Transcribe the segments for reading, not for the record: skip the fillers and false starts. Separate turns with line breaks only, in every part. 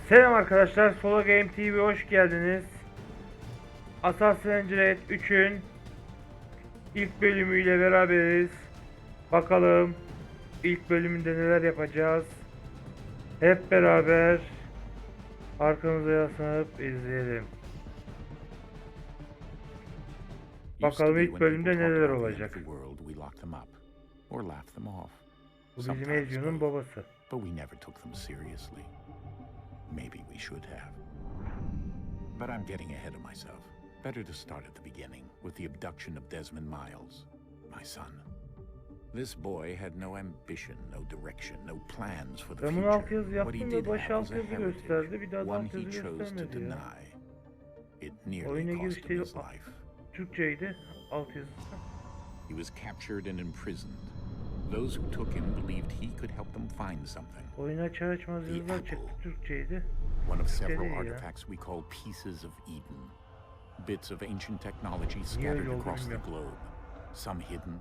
Selam arkadaşlar, Solo Game TV hoş geldiniz. Askerlerin 3'ün ilk bölümüyle beraberiz. Bakalım ilk bölümünde neler yapacağız. Hep beraber arkamıza yaslanıp izleyelim. Bakalım ilk bölümde neler olacak. Bu bizim Ezio'nun babası.
But we never took them seriously. Maybe we should have. But I'm getting ahead of myself. Better to start at the beginning, with the abduction of Desmond Miles, my son. This boy had no ambition, no direction, no plans for the
Ben bunu
future.
altyazı
What he
yaptım
did
ve baş
have was a
altyazı gösterdi. Bir daha
heritage,
da
one he
altyazı
chose to
göstermedi ya.
deny. It nearly
Oyuna
cost him
girişte
his life.
Türkçeydi altyazısı.
He was captured and imprisoned. Those who took him believed he could help them find something.
Oyuna açar açmaz yazılar çıktı, Türkçeydi.
One of several
Türkçe değil ya.
artifacts we call pieces of Eden. Bits of ancient technology scattered across the globe. Some hidden,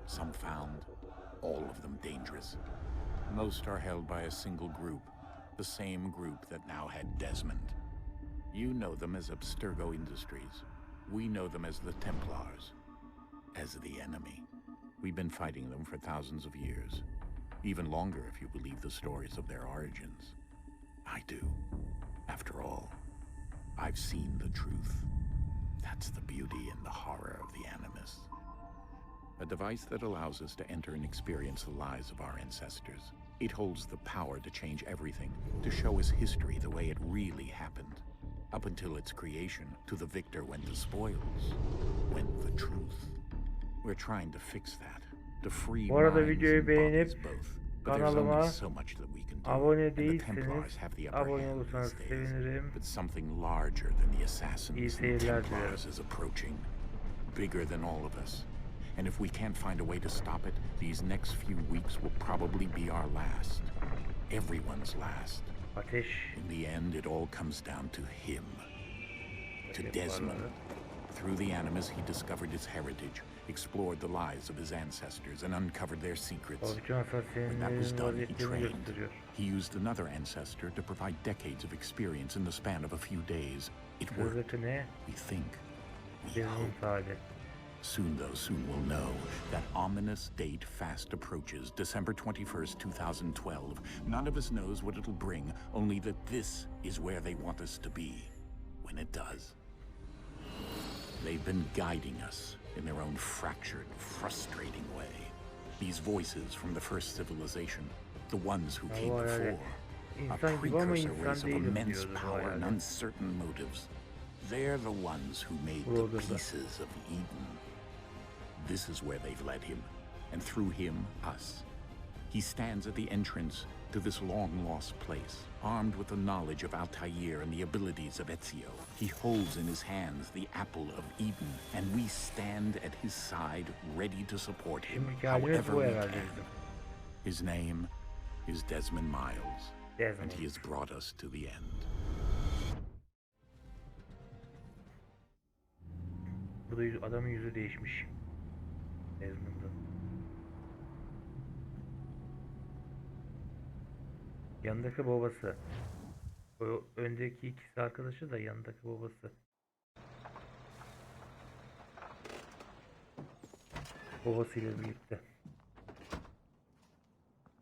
some found, all of them dangerous. Most are held by a single group, the same group that now had Desmond. You know them as Abstergo Industries. We know them as the Templars, as the enemy. We've been fighting them for thousands of years. Even longer if you believe the stories of their origins. I do. After all, I've seen the truth. That's the beauty and the horror of the Animus. A device that allows us to enter and experience the lives of our ancestors. It holds the power to change everything, to show us history the way it really happened. Up until its creation, to the victor went the spoils, went the truth. We're trying to fix that, to free
Bu arada
minds
videoyu
and
beğenip
bodies both. But there's
kanalıma
only so much that we can do.
abone
And the
değilseniz
Templars have the upper
abone
hand
olursanız
these days.
sevinirim.
But something larger than the assassins
İyi
and
seyirler
Templars
dilerim.
is approaching, bigger than all of us. And if we can't find a way to stop it, these next few weeks will probably be our last. Everyone's last.
Ateş.
In the end, it all comes down to him. To Desmond. Through the Animus, he discovered his heritage, explored the lives of his ancestors, and uncovered their secrets. When that was done, he trained. He used another ancestor to provide decades of experience in the span of a few days. It worked. We think. We hope. Soon, though, soon we'll know. That ominous date fast approaches, December 21st, 2012. None of us knows what it'll bring, only that this is where they want us to be, when it does. They've been guiding us in their own fractured, frustrating way. These voices from the first civilization, the ones who came before, a precursor race of immense power and uncertain motives. They're the ones who made the pieces of Eden. This is where they've led him, and through him, us. He stands at the entrance to this long-lost place, armed with the knowledge of Altair and the abilities of Ezio. He holds in his hands the apple of Eden, and we stand at his side, ready to support him, however we can. His name is Desmond Miles, and he has brought us to the end.
Burada adamın yüzü değişmiş. Desmond'ın. Yanındaki babası. O öndeki ikisi arkadaşı da yanındaki babası. Babasıyla birlikte.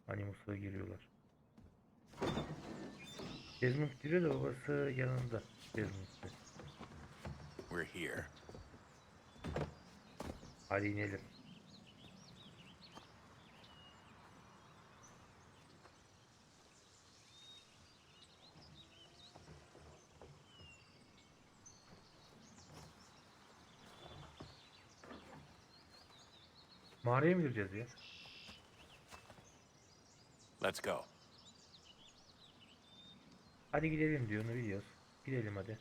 Animus'a giriyorlar. Desmond giriyor da babası yanında. Desmond'da.
We're here.
Hadi inelim. Mağaraya mı gireceğiz ya?
Let's go.
Hadi gidelim diyor, onu biliyoruz. Gidelim hadi.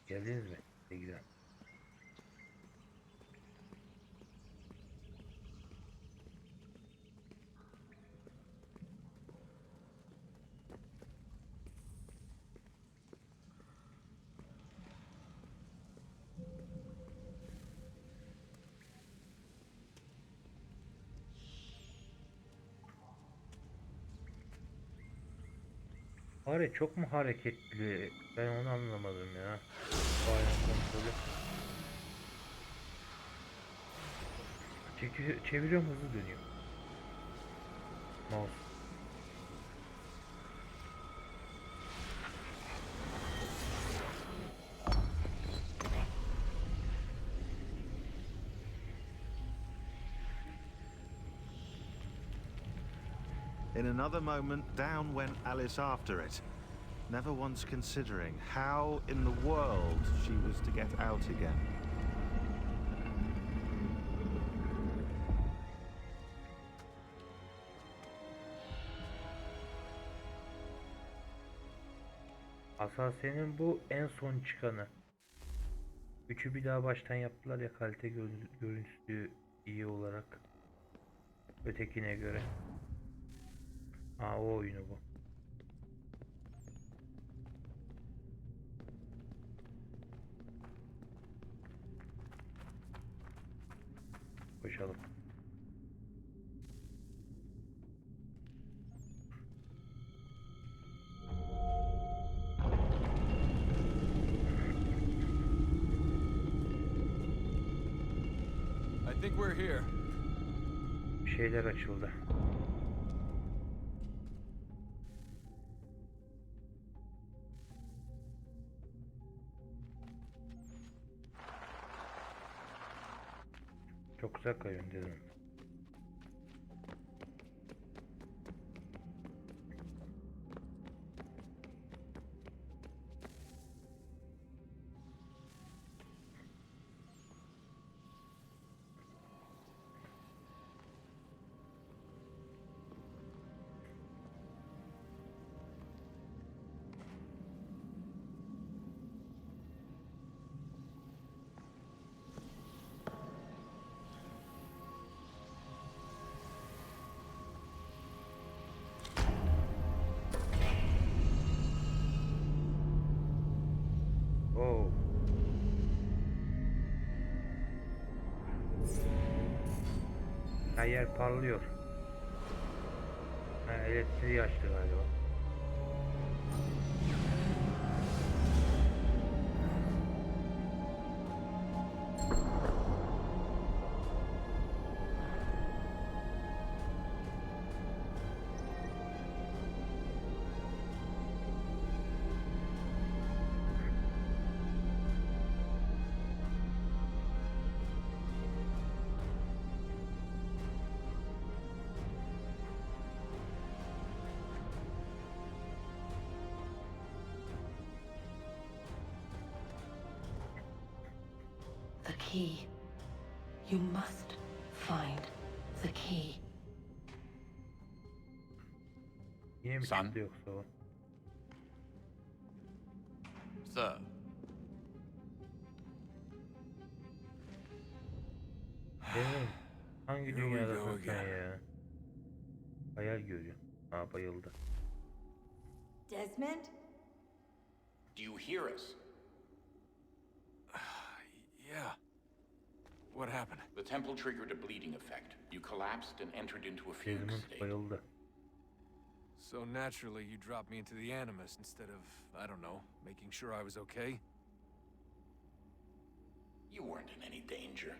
Geldiniz mi? Ne güzel. Fare çok mu hareketli? Ben onu anlamadım ya. Farenin kontrolü. Çeviriyorum, hızlı dönüyor. Mouse.
In another moment, down went Alice after it, never once considering how in the world she was to get out again.
Asasenin bu en son çıkanı. Üçü bir daha baştan yaptılar ya, kalite görüntüsü iyi olarak. Ötekine göre. O oyunu bu. Koşalım.
I think we're here.
Bir şeyler açıldı. Çok güzel kayın dedim. Oh. Her yer parlıyor. Elektriği açtı galiba.
The key. You must find the key.
Yine mi
Son.
çıktı yoksa o?
Sir.
Benim hangi
Here we go
dünyadasın sen
again.
ya? Hayal görüyor. Bayıldı.
Desmond?
Do you hear us?
Yeah. What happened?
The temple triggered a bleeding effect. You collapsed and entered into a fugue
Desmond
state.
bayıldı.
So naturally, you dropped me into the Animus instead of, I don't know, making sure I was okay?
You weren't in any danger.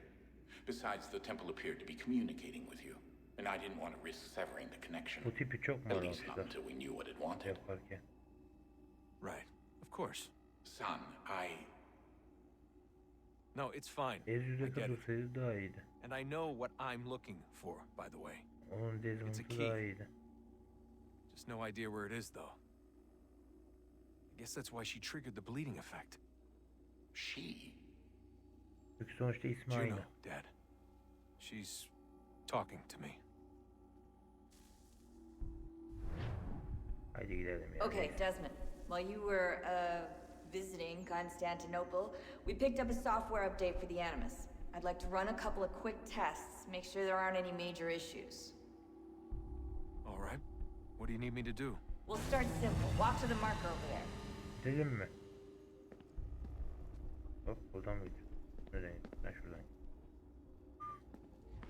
Besides, the temple appeared to be communicating with you, and I didn't want to risk severing the connection.
Bu tipi çok mu
At least not
aramışlar
until we knew what it wanted.
yaparken?
Right. Of course.
Son,
No, it's fine. I
Ezü'deki
get it.
dursaydı daha iyiydi.
And I know what I'm looking for, by the way.
Onun
It's a
Desmond'u
key.
daha iyiydi.
Just no idea where it is, though. I guess that's why she triggered the bleeding effect.
she?
Çünkü sonuçta ismi
Juno,
aynı.
Dad. She's talking to me.
Haydi gidelim ya.
Okay, Desmond. While you were, visiting Constantinople, we picked up a software update for the Animus. I'd like to run a couple of quick tests, make sure there aren't any major issues.
All right. What do you need me to do?
We'll start simple. Walk to the marker over there.
Gidelim mi? Hop, buradan mı gidiyoruz? Nereye? Ben şuradan.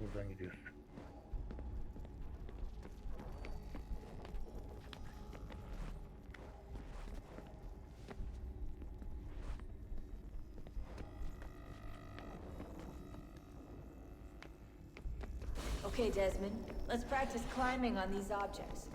Buradan gidiyoruz.
Okay, Desmond. Let's practice climbing on these objects.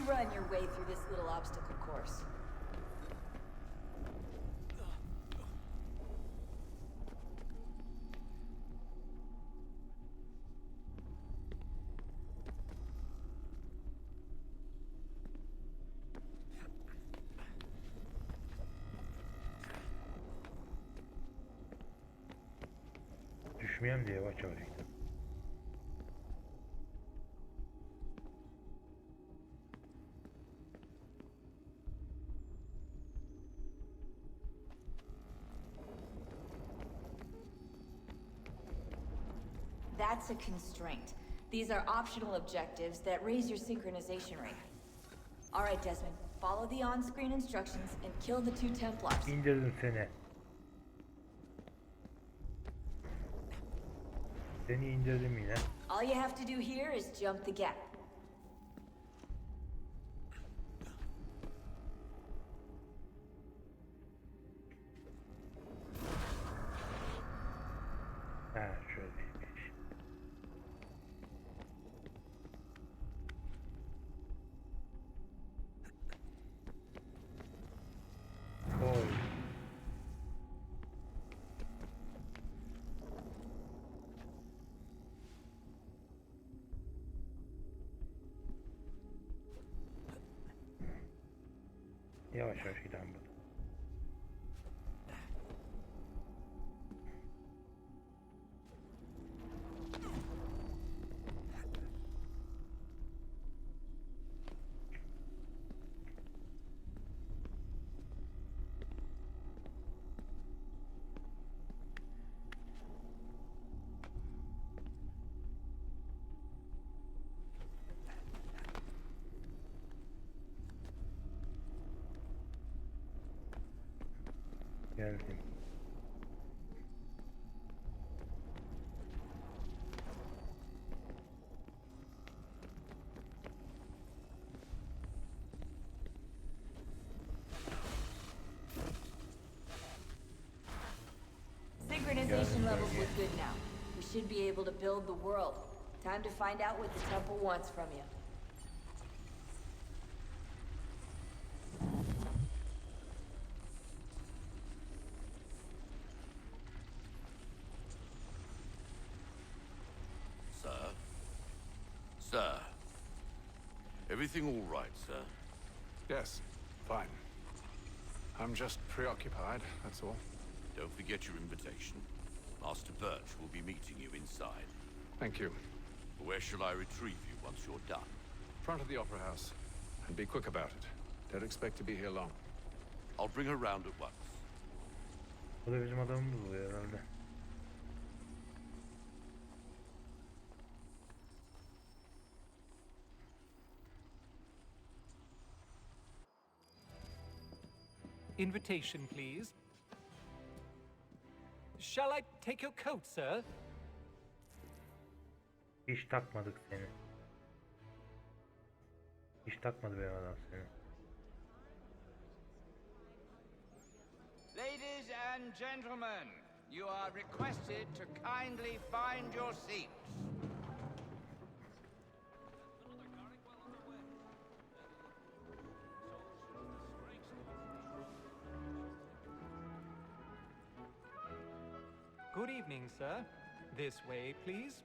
Run your way through this little obstacle course.
Düşmeyeyim diye yavaş yavaş gidelim.
That's a constraint. These are optional objectives that raise your synchronization rate. All right, Desmond. Follow the on-screen instructions and kill the 2 Templars.
İndirdim seni. Seni indirdim yine.
All you have to do here is jump the gap.
Ha şöyleymiş. Oy. Yavaş yavaş gidelim burada. Geldim.
Synchronization levels look good now. We should be able to build the world. Time to find out what the temple wants from you.
Sir. Everything all right, sir?
Yes, fine. I'm just preoccupied, that's all.
Don't forget your invitation. Master Birch will be meeting you inside.
Thank you.
Where shall I retrieve you once you're done?
Front of the Opera House. And be quick about it. Don't expect to be here long.
I'll bring her round at once.
Bu da bizim adamımız bu herhalde.
Invitation, please. Shall I take your coat, sir?
Hiç takmadık seni. Hiç takmadı benim adam seni.
Ladies and gentlemen, you are requested to kindly find your seats.
Good evening, sir. This way, please.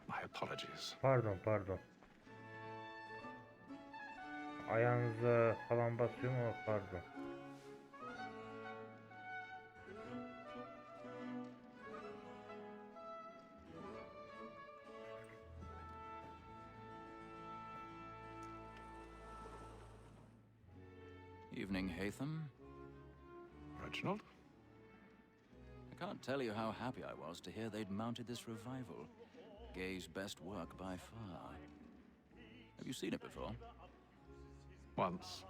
My apologies.
Pardon. Ayağınıza falan basıyorum ama pardon.
Evening, Hatham. Reginald?
I can't tell you how happy I was to hear they'd mounted this revival. Gay's best work by far. Have you seen it before?
Once.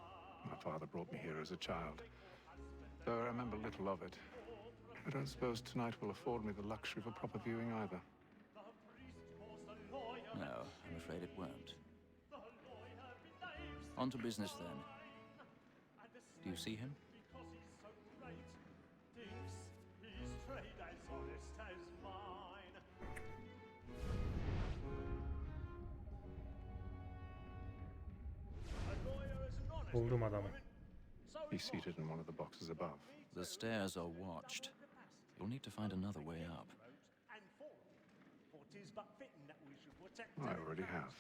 My father brought me here as a child. Though I remember little of it. I don't suppose tonight will afford me the luxury of a proper viewing either.
No, I'm afraid it won't. On to business then. Do you see him?
Buldum adamı.
He's seated in one of the boxes above.
The stairs are watched. You'll need to find another way up.
I already have.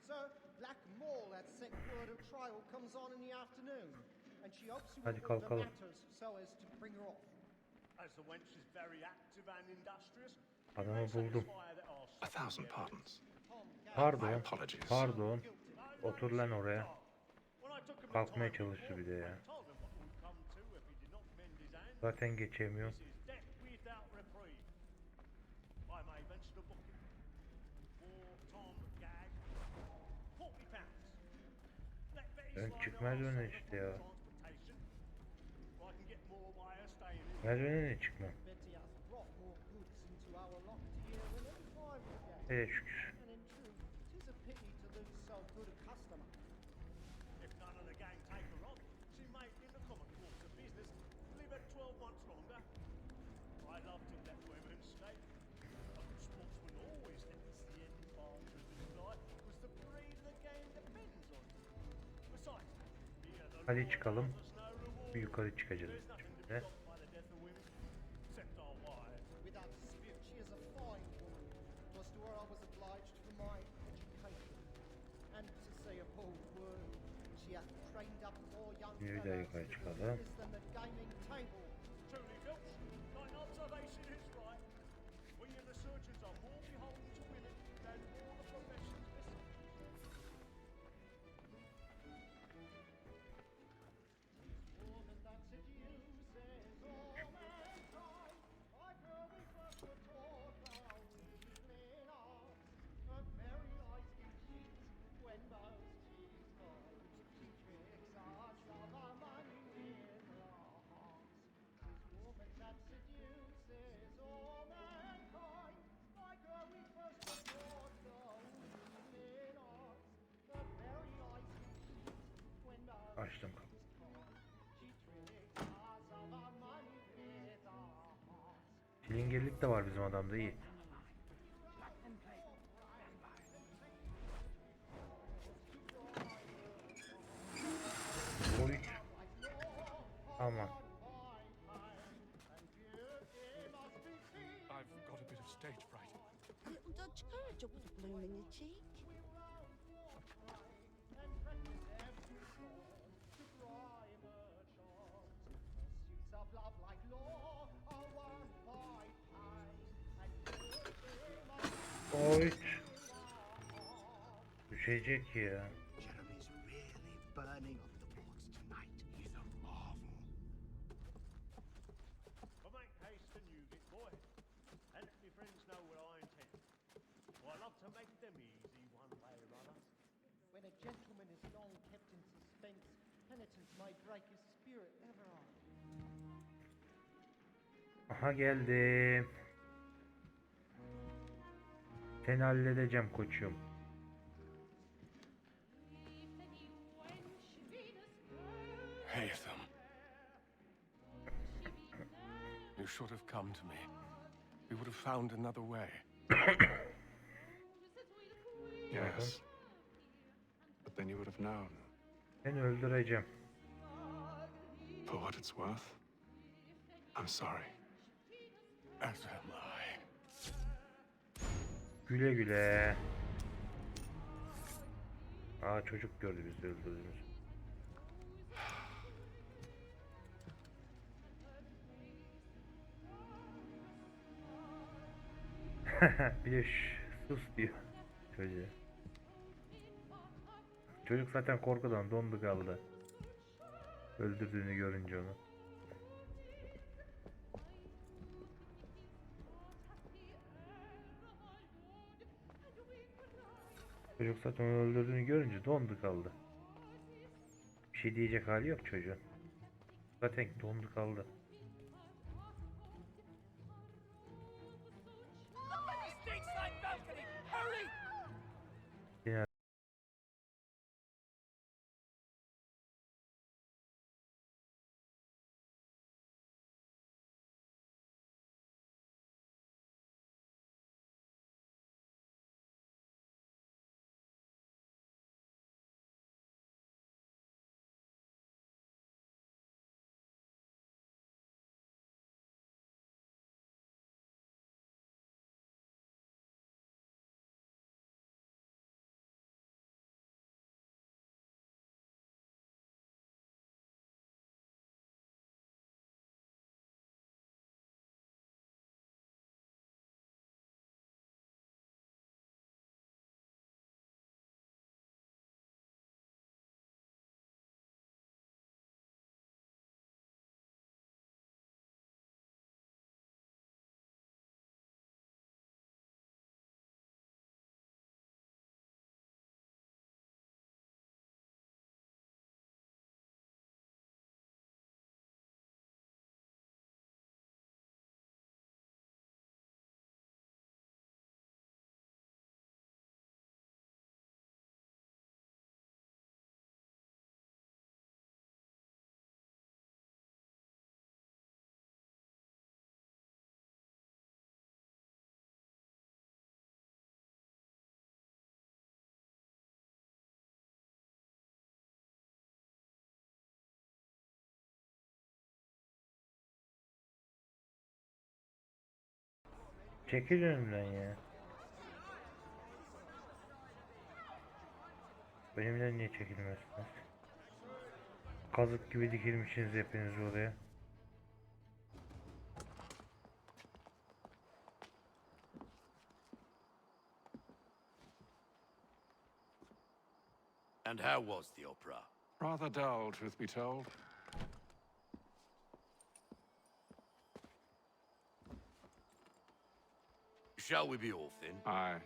Sir, Black Mall had sent word of trial comes on in the afternoon, and she hopes you
Hadi
will do the
kalkalım.
matters so as to bring her off. As the wench is very active and industrious.
Adamı buldum.
1,000 pardons.
Pardon.
Apologies.
Pardon. Otur lan oraya. Kalkmaya çalıştı bir de ya. Zaten geçemiyor. Ön çık merdivene işte ya. Merdivene çıkma. Şükür. Hadi çıkalım. Bir yukarı çıkacağız şimdi. Bir de yukarı çıkalım. Açtım kapıyı. Çilingirlik de var bizim adamda, iyi. Oy. Aman.
I've got a bit of stage fright.
A little Dutch courage with a bloom in your cheek.
Oy. Düşecek ya.
Jeremy's really burning off the boards tonight. He's a marvel.
But make haste and you get boy, and let me friends know what I intend. For I love to make them easy one way or other.
When a gentleman is long kept in suspense, penitence may break his spirit ever on.
Aha geldim. Seni halledeceğim koçum.
Haytham. You should have come to me. We would have found another way. Yes. But then you would have known.
Seni öldüreceğim.
For what it's worth, I'm sorry. As am I.
Güle güle. Aa, çocuk gördü bizi öldürdüğümüz. Bir de sus diyor çocuğa. Çocuk zaten korkudan dondu kaldı. Öldürdüğünü görünce onu. Çocuk zaten onu öldürdüğünü görünce dondu kaldı. Bir şey diyecek hali yok çocuğun. Zaten dondu kaldı. Yine çekil önümden ya. Benimle niye çekilmezsiniz? Kazık gibi dikilmişsiniz hepiniz oraya.
And how was the opera?
Rather dull, truth be told.
Shall we be off then?
Aye.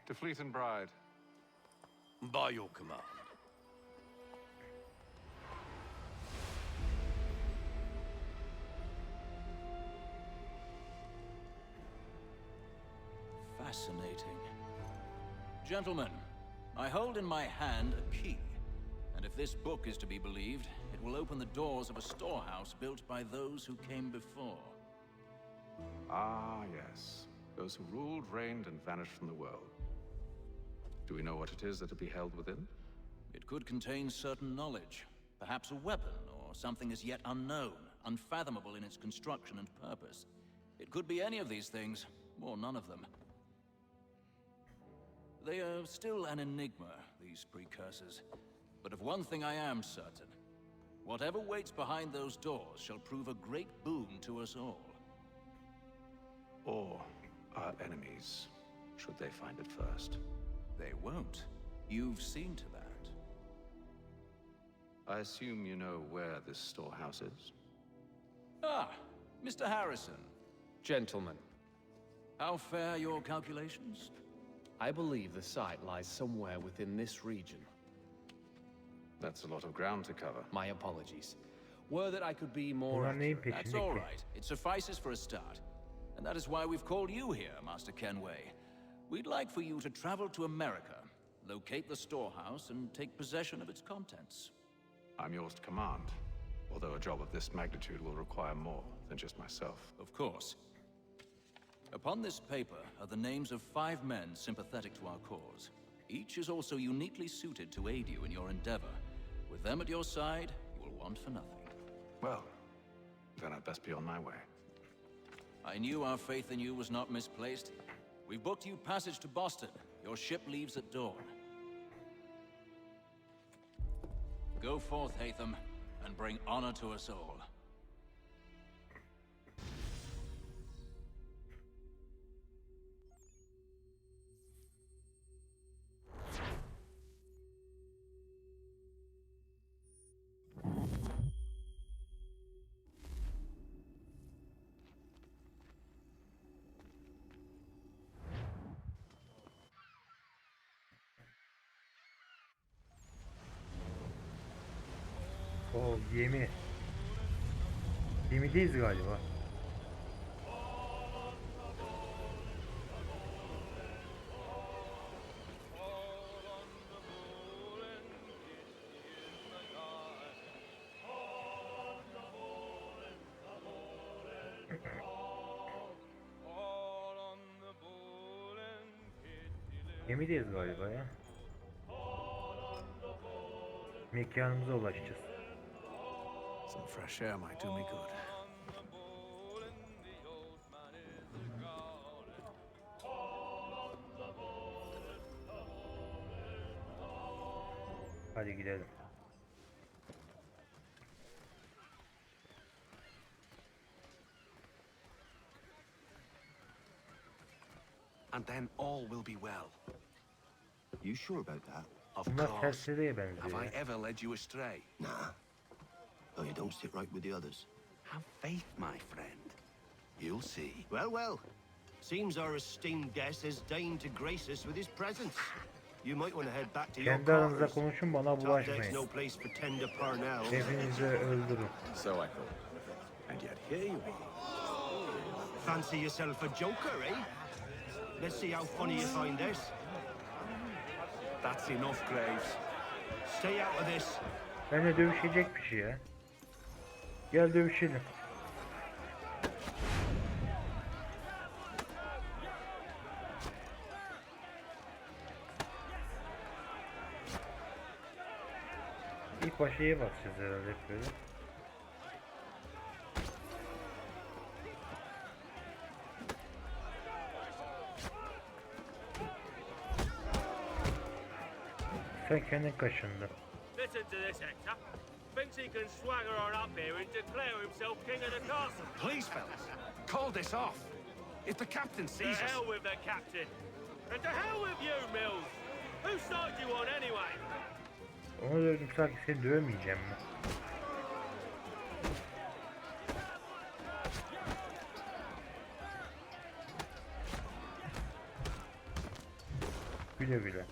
To Fleet and Bride.
By your command.
Fascinating. Gentlemen, I hold in my hand a key. And if this book is to be believed, it will open the doors of a storehouse built by those who came before.
Ah, yes. Those who ruled, reigned, and vanished from the world. Do we know what it is that will be held within?
It could contain certain knowledge. Perhaps a weapon, or something as yet unknown, unfathomable in its construction and purpose. It could be any of these things, or none of them. They are still an enigma, these precursors. But of one thing I am certain. Whatever waits behind those doors shall prove a great boon to us all.
Or our enemies, should they find it first.
They won't. You've seen to that.
I assume you know where this storehouse is?
Ah, Mr. Harrison.
Gentlemen,
How fare your calculations?
I believe the site lies somewhere within this region.
That's a lot of ground to cover.
My apologies. Were that I could be more
Bunlar neyin
accurate.
That's all right. It suffices for a start. And that is why we've called you here, Master Kenway. We'd like for you to travel to America, locate the storehouse, and take possession of its contents.
I'm yours to command, although a job of this magnitude will require more than just myself.
Of course. Upon this paper are the names of 5 men sympathetic to our cause. Each is also uniquely suited to aid you in your endeavor. With them at your side, you will want for nothing.
Well, then I'd best be on my way.
I knew our faith in you was not misplaced. We've booked you passage to Boston. Your ship leaves at dawn. Go forth, Hatham, and bring honor to us all.
O gemi. Gemideyiz galiba. Gemideyiz galiba ya. Mekanımıza ulaşacağız.
Some fresh air might do me good.
Hadi gidelim.
And then all will be well. You sure about that? Of
Bunlar
course.
sersereye benziyor
Have I
ya.
ever led you astray? Nah. Oh, you don't sit right with the others. Have faith, my friend. You'll see. Well, well. Seems our esteemed guest has deigned to grace us with his presence. You might want to head back to your
Kendi aranızda
quarters.
konuşun, bana
Top deck's
bulaşmayın.
no place for tender parnell.
Hepinizi öldürün.
So I thought. And yet here you are.
Fancy yourself a joker, eh? Let's see how funny you find this. That's enough, Graves. Stay out of this.
Benimle dövüşecek bir şey ya. Gel dövüşelim. İlk başa iyi bakacağız herhalde hep böyle. Sen kendin kaşındın.
Listen to this, Hector. Thinks he can swagger on up here and declare himself king of the castle.
Please, fellas, call this off. If the captain
To
sees us...
hell with the captain. And to hell with you, Mills. Whose side do you on anyway?
Onu dövdüm, sanki seni dövmeyeceğim mi? Güle güle.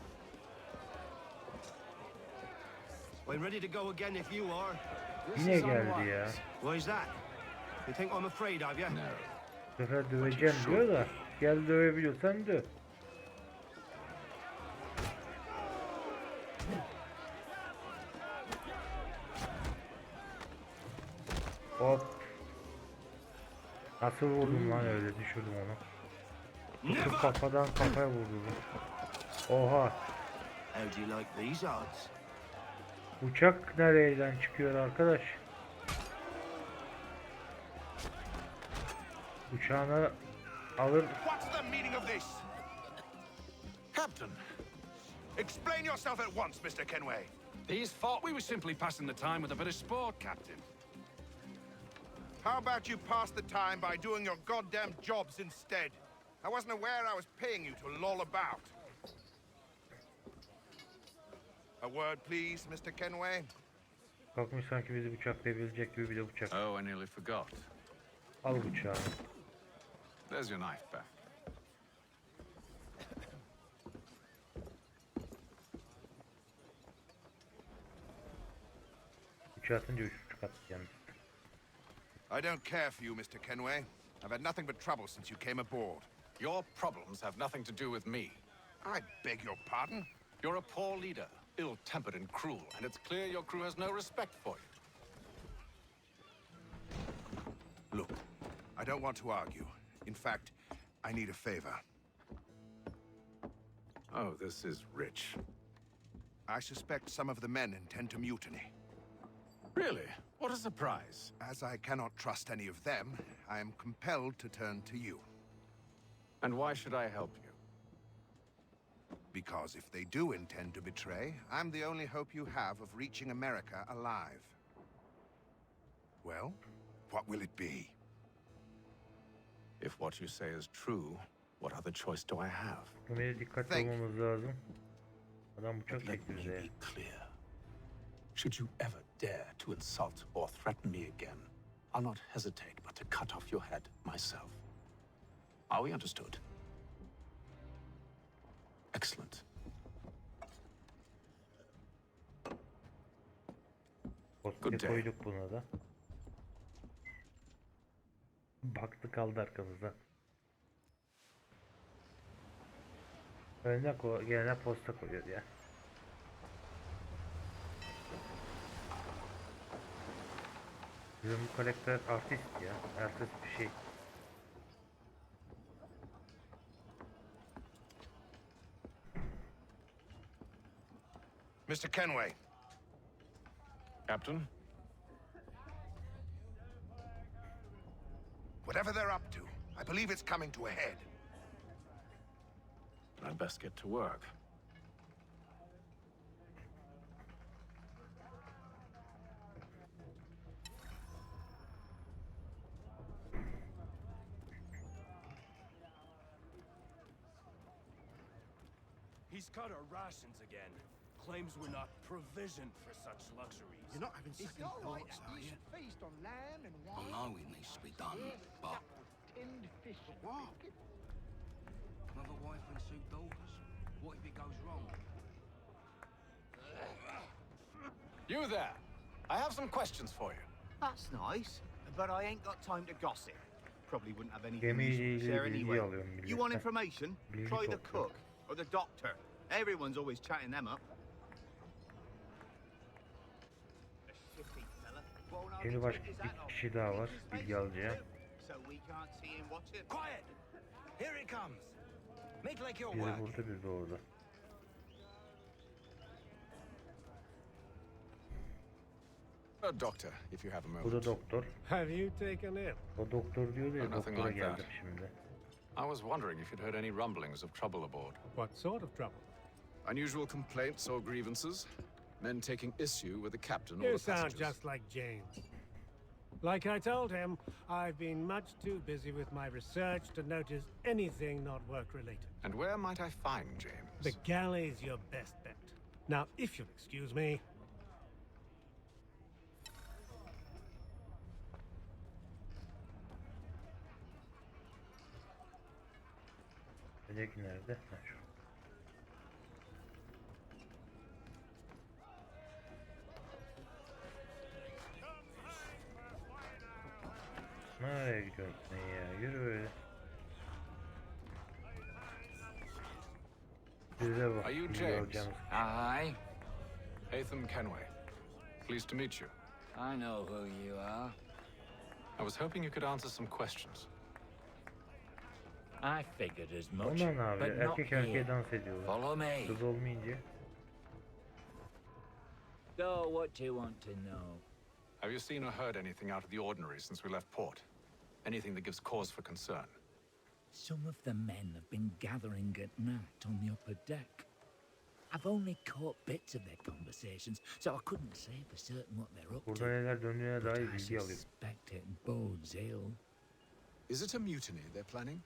I'm ready to go again if you are.
Yine geldi ya.
Why is that? You think I'm afraid of you? No.
Bu sefer döveceğim diyor da. Gel dövebiliyorsan döv. Hop. Nasıl vurdum lan öyle, düşürdüm onu. Tutup kafadan kafaya vurdum. Oha.
How do you like these odds?
Uçak nereden çıkıyor arkadaş? Uçağını alır.
What's the meaning of this?
Captain!
Explain yourself at once, Mr. Kenway.
These thought we were simply passing the time with a bit of sport, Captain.
How about you pass the time by doing your goddamn jobs instead? I wasn't aware I was paying you to loll about. A word, please, Mr. Kenway.
Kalkmış sanki bizi bıçaklayabilecek gibi, bir de bıçak.
Oh, I nearly forgot.
Al bıçağı.
There's your knife back.
Bıçağı atınca 3,5 attı yalnız.
I don't care for you, Mr. Kenway. I've had nothing but trouble since you came aboard.
Your problems have nothing to do with me.
I beg your pardon?
You're a poor leader, ill-tempered and cruel, and it's clear your crew has no respect for you.
Look, I don't want to argue. In fact, I need a favor.
Oh, this is rich.
I suspect some of the men intend to mutiny.
Really? What a surprise.
As I cannot trust any of them, I am compelled to turn to you.
And why should I help you?
Because if they do intend to betray, I'm the only hope you have of reaching America alive. Well, what will it be?
If what you say is true, what other choice do I have?
Buraya dikkatli olmamız lazım. Adam bıçak çekti bize ya.
Clear. Should you ever dare to insult or threaten me again, I'll not hesitate but to cut off your head myself. Are we understood? Excellent.
Postayı koyduk buna da. Baktı kaldı arkamızda. Önüne gene posta koyuyor ya. Bizim bu karakter artist ya. Artist bir şey.
Mr. Kenway.
Captain?
Whatever they're up to, I believe it's coming to a head.
I'd best get to work.
He's cut our rations again. Claims we're not provisioned for such luxuries.
You're not having second thoughts, are you?
Feast on lamb and
I know it needs to be done, but...
tinned fish.
What?
Another wife and 2 daughters? What if it goes wrong?
You there! I have some questions for you.
That's nice, but I ain't got time to gossip. Probably wouldn't have anything
Gemiyle
useful to share
ilgili bilgi
anyway.
alıyorum
You want
milletten.
information?
Bilgi
Try the
topluyorum.
cook or the doctor. Everyone's always chatting them up.
Şimdi başka bir kişi daha var. Bilgi alacağım.
So we can't see him watching.
Quiet! Here he comes. Make like you're
Biri
working.
burada, biri de orada.
Doctor, if you have a
Bu
moment.
da doktor.
Have you taken it?
O doktor diyor ya,
No, nothing
doktora
like
geldim
that.
şimdi.
I was wondering if you'd heard any rumblings of trouble aboard.
What sort of trouble?
Unusual complaints or grievances? Men taking issue with the captain or
You
the
sound
passengers?
just like James. Like I told him, I've been much too busy with my research to notice anything not work-related.
And where might I find James?
The galley's your best bet. Now, if you'll excuse me...
Öteki nerede? Ha, şu. Nereye gidiyorsun sen ya? Yürü böyle. Size bak.
Are you
bilgi
James?
alacağınız.
Aye.
Hatham Kenway. Pleased to meet you.
I know who you are.
I was hoping you could answer some questions.
I figured as much,
Onlar ne abi?
but not
Erkek erkeğe
here.
dans ediyorlar.
Follow me.
Kız olmayınca.
So, what do you want to know?
Have you seen or heard anything out of the ordinary since we left port? Anything that gives cause for concern?
Some of the men have been gathering at night on the upper deck. I've only caught bits of their conversations, so I couldn't say for certain what they're up
Burada
to.
neler döndüğüne
But
dair
I
bilgi alıyorum.
suspect it bodes ill.
Is it a mutiny they're planning?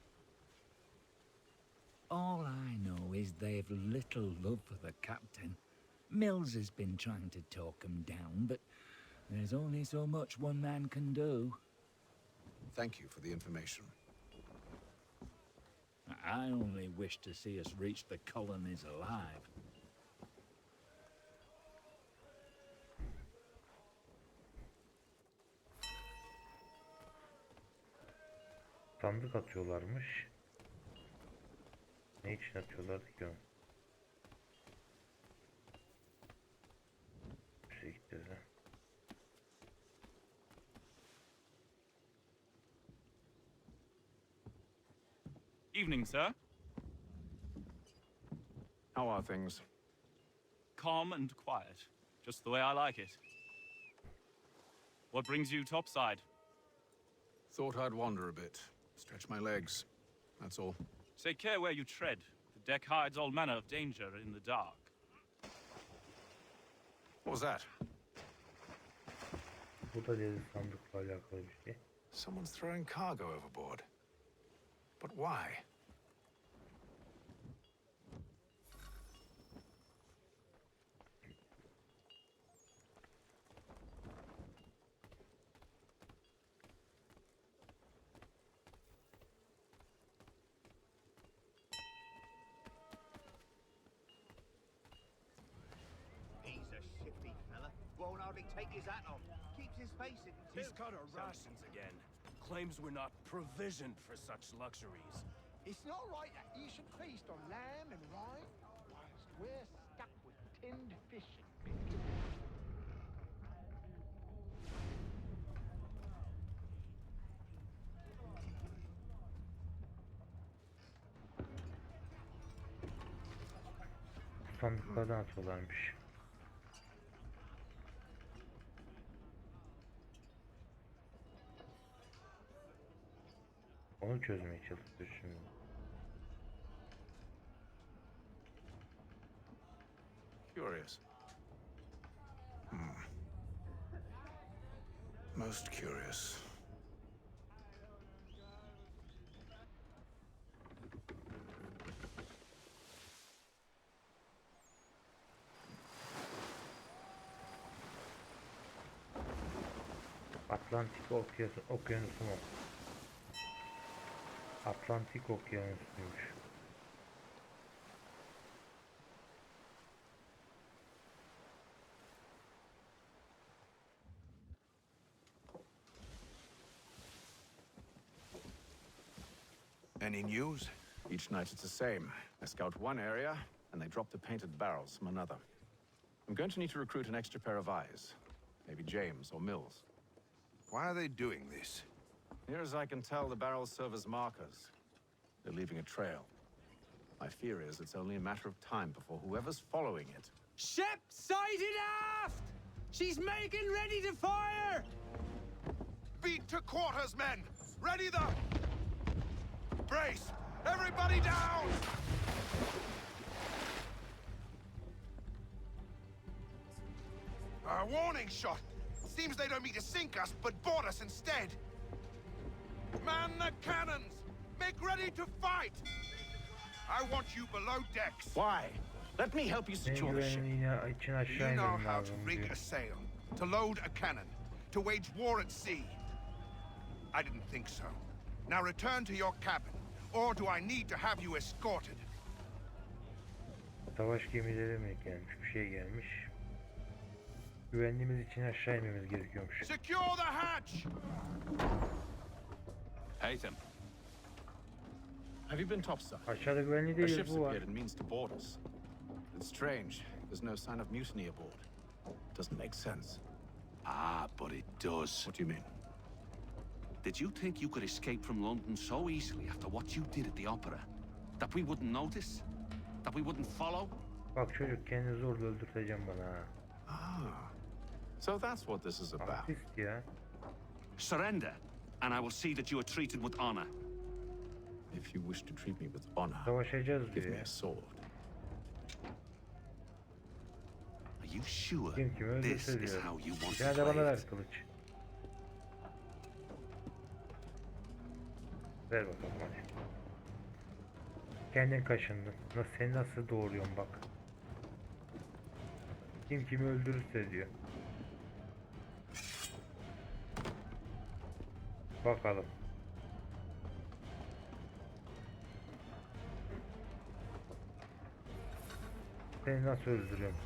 All I know is they've little love for the captain. Mills has been trying to talk him down, but there's only so much one man can do.
Thank you for the information.
I only wish to see us reach the colonies alive.
Sandık atıyorlarmış. Ne için atıyorlardı ki onu? Şuraya gideceğiz ha.
Evening, sir.
How are things?
Calm and quiet. Just the way I like it. What brings you topside?
Thought I'd wander a bit. Stretch my legs. That's all.
Take care where you tread. The deck hides all manner of danger in the dark.
What was that?
Bu da dedi sandıkla alakalı bir şey.
Someone's throwing cargo overboard. But why?
He's a shifty fella. Won't hardly take his hat off. Keeps his face in too.
He's cut our rations again. Claims we're not provisioned for such luxuries.
It's not right that you should feast on lamb and wine whilst we're stuck with tinned fish and biscuits.
Sandıklardan atıyorlarmış. Onu çözmeye çalışıyor şimdi.
Curious. Most curious.
Atlantik Okyanusu mu? Atlantik Okyanusu'ymuş.
Any news?
Each night it's the same. I scout one area, and they drop the painted barrels from another. I'm going to need to recruit an extra pair of eyes. Maybe James or Mills.
Why are they doing this?
Near as I can tell, the barrels serve as markers. They're leaving a trail. My fear is it's only a matter of time before whoever's following it...
Ship sighted aft! She's making ready to fire!
Beat to quarters, men! Ready the... Brace! Everybody down! A warning shot! Seems they don't mean to sink us, but board us instead. Man the cannons! Make ready to fight! I want you below decks.
Why? Let me help you secure the ship.
You know how to rig a sail, to load a cannon, to wage war at sea. I didn't think so. Now return to your cabin, or do I need to have you escorted?
Savaş gemileri mi gelmiş? Bir şey gelmiş. Güvenliğimiz için aşağı inmemiz gerekiyormuş.
Secure the hatch!
Haytham. Have you been topside?
Aşağıda güvenli
A
değil
ship's
bu var.
appeared and means to board us. It's strange. There's no sign of mutiny aboard. Doesn't make sense.
Ah, but it does.
What do you mean?
Did you think you could escape from London so easily after what you did at the opera? That we wouldn't notice? That we wouldn't follow?
Bak çocuk kendini zorla öldürteceğim bana ha.
Ah. So that's what this is about.
Artist ya.
Surrender, and I will see that you are treated with honor.
If you wish to treat me with honor,
Savaşacağız
give
diyor.
me a sword.
Are you sure
Kim kimi
this
öldürse
is
diyor.
how you want
Bir
to
tane de
play
bana ver
it?
kılıç. Ver bakalım hadi. Kendin kaşındın. Seni nasıl doğuruyorum bak. Kim kimi öldürürse diyor. Bakalım. Seni nasıl öldürüyorum?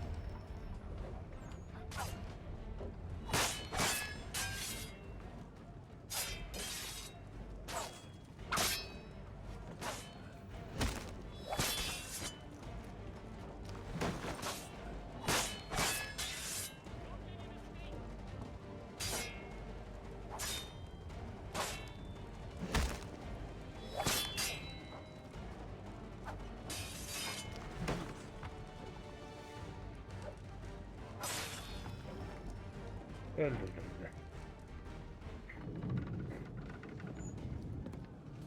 Öldürdüm de.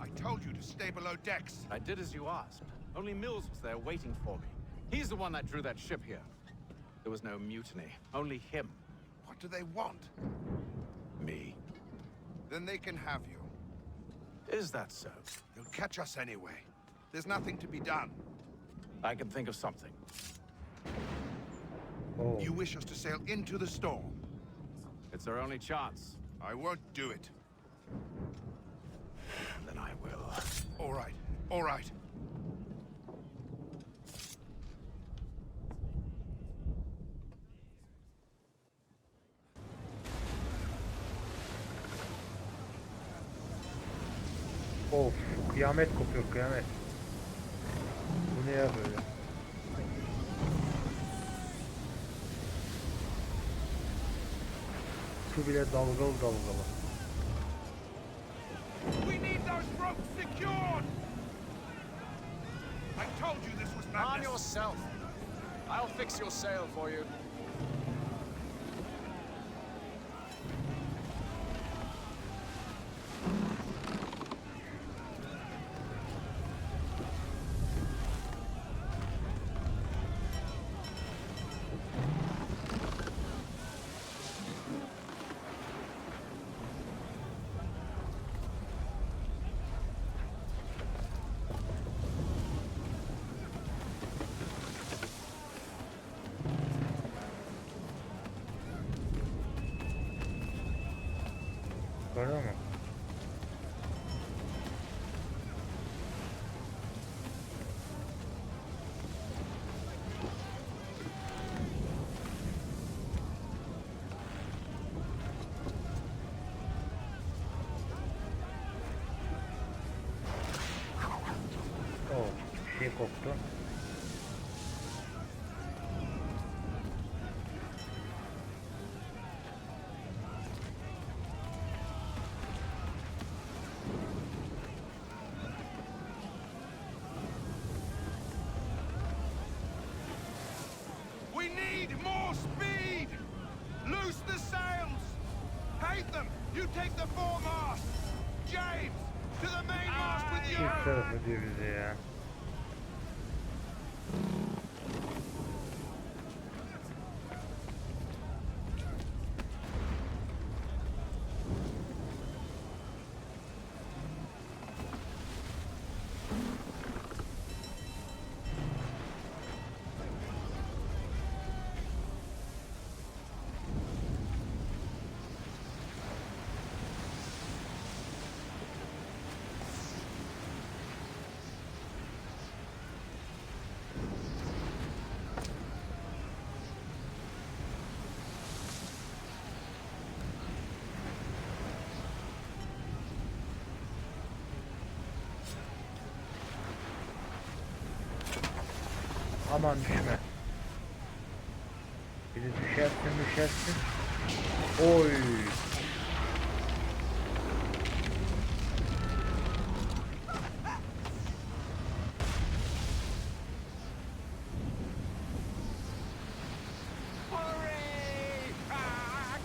I told you to stay below decks.
I did as you asked. Only Mills was there waiting for me. He's the one that drew that ship here. There was no mutiny, only him.
What do they want?
Me.
Then they can have you.
Is that so?
They'll catch us anyway. There's nothing to be done.
I can think of something.
Oh.
You wish us to sail into the storm?
It's our only chance.
I won't do it.
Then I will.
All right, all right.
Of, kıyamet kopuyor, kıyamet. Bu ne ya böyle? Su bile dalgalı dalgalı.
We need those ropes secured! I told you this was madness.
On yourself. I'll fix your sail for you.
Yukarıda mı? Oh, bir şey koptu.
We need more speed! Loose the sails! Hate them! You take the foremast! James! To the mainmast with you!
İlk tarafı diyor bize ya. Aman düşme. Bir de düşersin. Oy.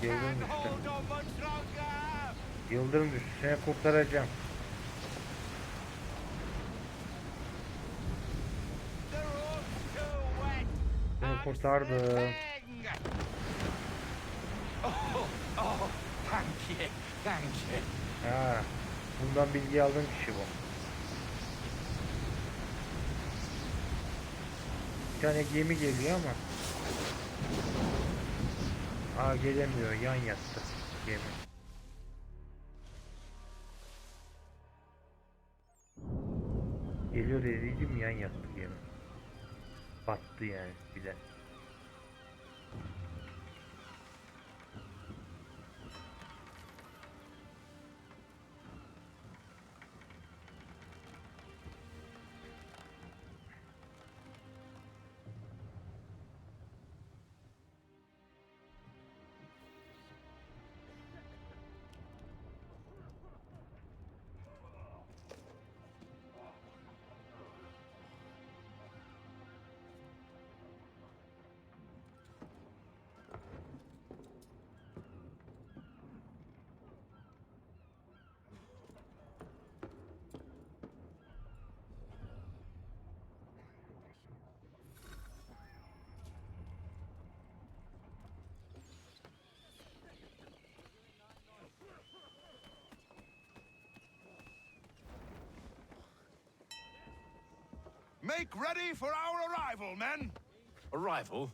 Yıldırım düştü. Yıldırım düştü. Seni kurtaracağım. Seni kurtardım.
Thank you.
Ha, bundan bilgi aldığım kişi bu. Bir tane gemi geliyor ama. Aa, gelemiyor. Yan yattı gemi. Geliyor dediydim, yan yattı gemi. Battı yani bile.
Make ready for our arrival, men!
Arrival?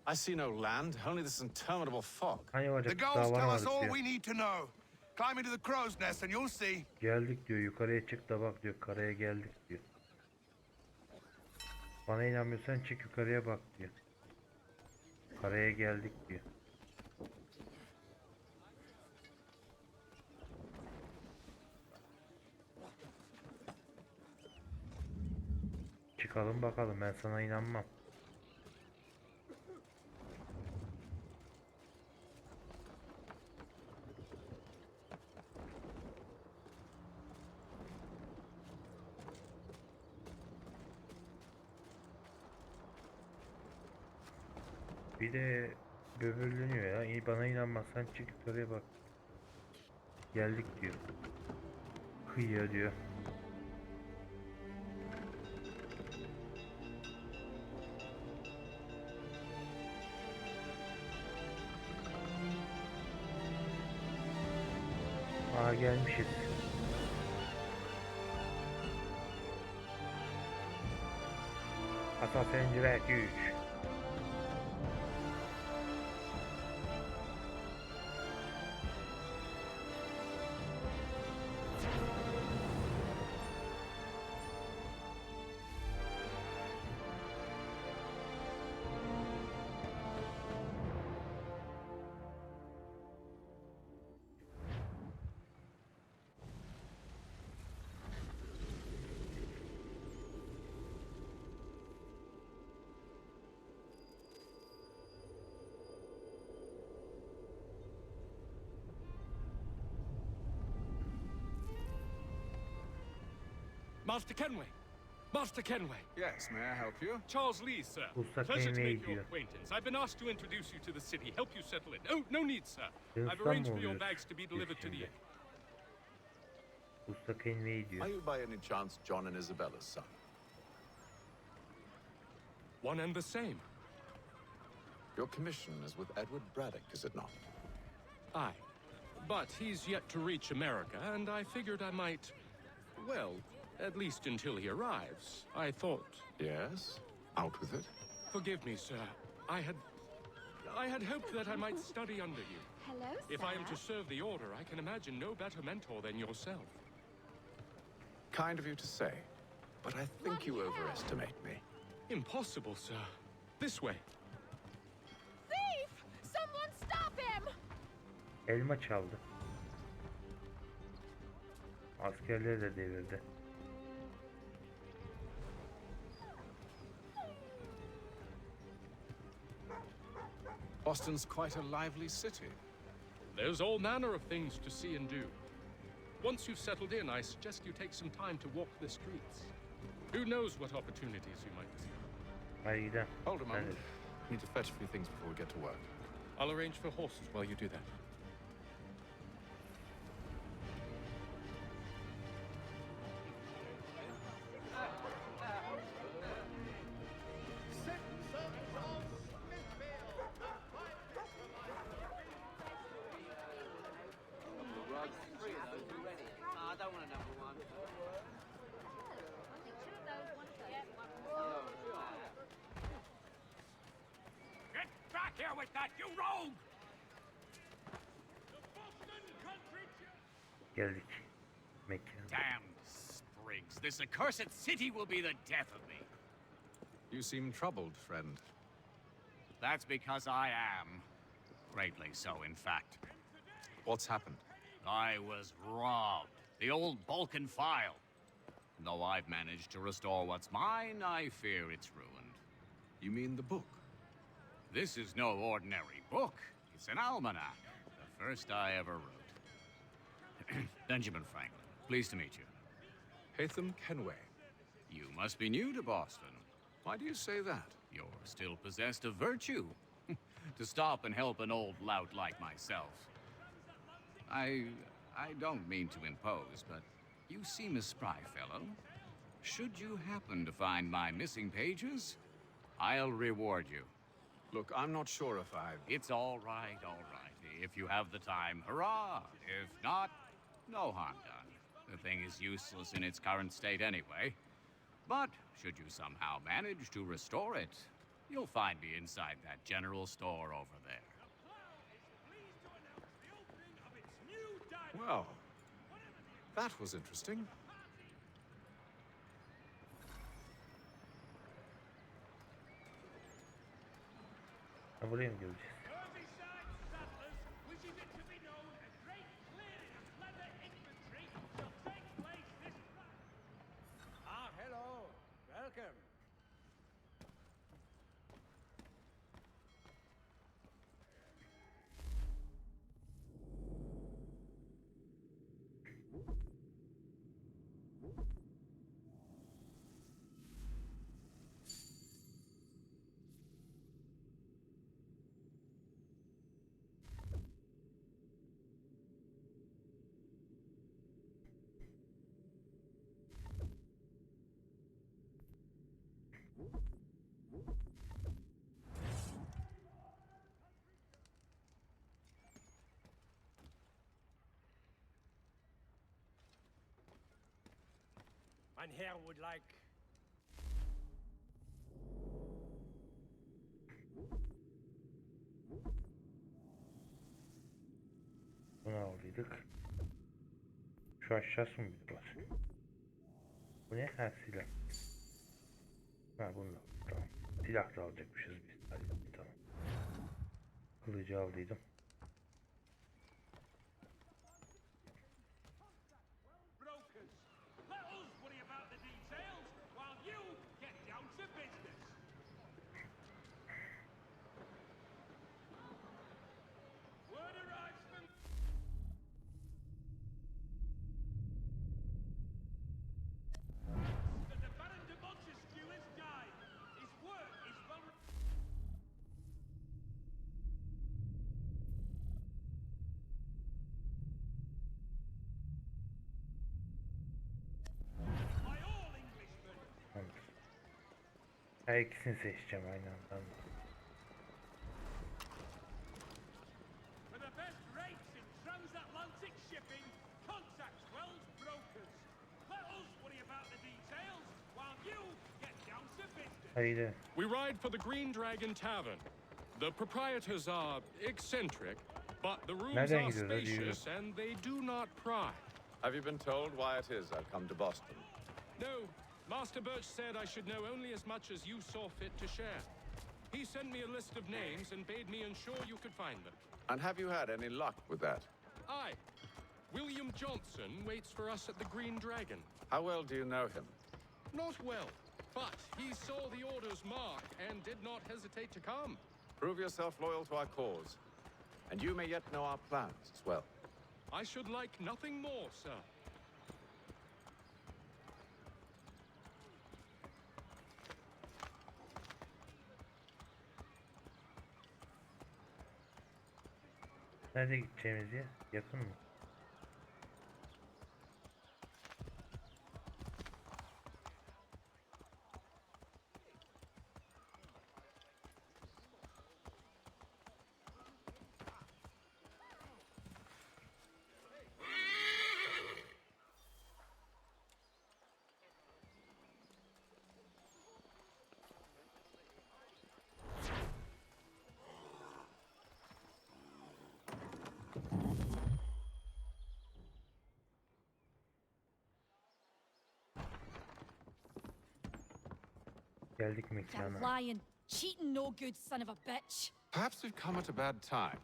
I see no land, only this interminable fog.
The gulls tell us all we need to know. Climb into the crow's nest and you'll see.
Geldik diyor, yukarıya çık da bak diyor, karaya geldik diyor. Bana inanmıyorsan çık yukarıya bak diyor. Karaya geldik diyor. Çıkalım bakalım, ben sana inanmam. Bir de böbürleniyor ya. Bana inanmazsan çık oraya bak. Geldik diyor. Kıyıya diyor. Aa, gelmişiz. Assassin's Creed 3.
Master Kenway! Master Kenway!
Yes, may I help you?
Charles Lee, sir.
Usta
Pleasure to
Kenway
make your
diyor.
acquaintance. I've been asked to introduce you to the city, help you settle in. Oh, no need, sir. I've
Ustam
arranged
mı
for your
oluyorsun
bags to be delivered to the inn.
Usta Kenway diyor.
Are you by any chance John and Isabella's son?
One and the same.
Your commission is with Edward Braddock, is it not?
Aye. But he's yet to reach America, and I figured I might... Well, at least until he arrives. I thought...
Yes? Out with it.
Forgive me, sir. I had hoped that I might study under you.
Hello,
If
sir.
I am to serve the Order, I can imagine no better mentor than yourself.
Kind of you to say, but I think you overestimate me.
Impossible, sir. This way.
Thief! Someone stop him!
Elma çaldı. Askerleri de devirdi.
Boston's quite a lively city.
There's all manner of things to see and do. Once you've settled in, I suggest you take some time to walk the streets. Who knows what opportunities you might discover.
Hadi gidelim.
Hold a moment. Need to fetch a few things before we get to work.
I'll arrange for horses while you do that.
Get back here with that, you rogue!
Geldik. Mekan.
Damn sprigs. This accursed city will be the death of me.
You seem troubled, friend.
That's because I am. Greatly so, in fact.
What's happened?
I was robbed. The old Balkan file. Though I've managed to restore what's mine, I fear it's ruined.
You mean the book?
This is no ordinary book. It's an almanac. The first I ever wrote. Benjamin Franklin, pleased to meet you.
Hatham Kenway.
You must be new to Boston.
Why do you say that?
You're still possessed of virtue. To stop and help an old lout like myself. I don't mean to impose, but you seem a spry fellow. Should you happen to find my missing pages, I'll reward you.
Look, I'm not sure if I've...
It's all right, all right. If you have the time, hurrah! If not, no harm done. The thing is useless in its current state anyway. But should you somehow manage to restore it, you'll find me inside that general store over there.
Well, that was interesting.
Ha, buraya mı geleceğiz?
Ah, hello. Welcome.
Mein Herr would like...
Bunu aldıydık. Şu aşağısı mı bir var? Bu ne? Ha, silah. Ha, bunu da. Tamam. Silah da alacakmışız biz. Hadi tamam. Kılıcı aldıydım. Her ikisini seçeceğim aynı anda.
For the best rates in transatlantic shipping, contact Wells Brokers. Let us worry about the details while you get down to business.
Haydi.
We ride for the Green Dragon Tavern. The proprietors are eccentric, but the rooms are spacious and they do not pry.
Have you been told why it is I've come to Boston?
No. Master Birch said I should know only as much as you saw fit to share. He sent me a list of names and bade me ensure you could find them.
And have you had any luck with that?
Aye. William Johnson waits for us at the Green Dragon.
How well do you know him?
Not well, but he saw the order's mark and did not hesitate to come.
Prove yourself loyal to our cause. And you may yet know our plans as well.
I should like nothing more, sir.
Nerede gideceğimiz yer? Yakın mı? Geldik mekana.
Lying, cheating, no good son of a bitch.
Perhaps we've come at a bad time.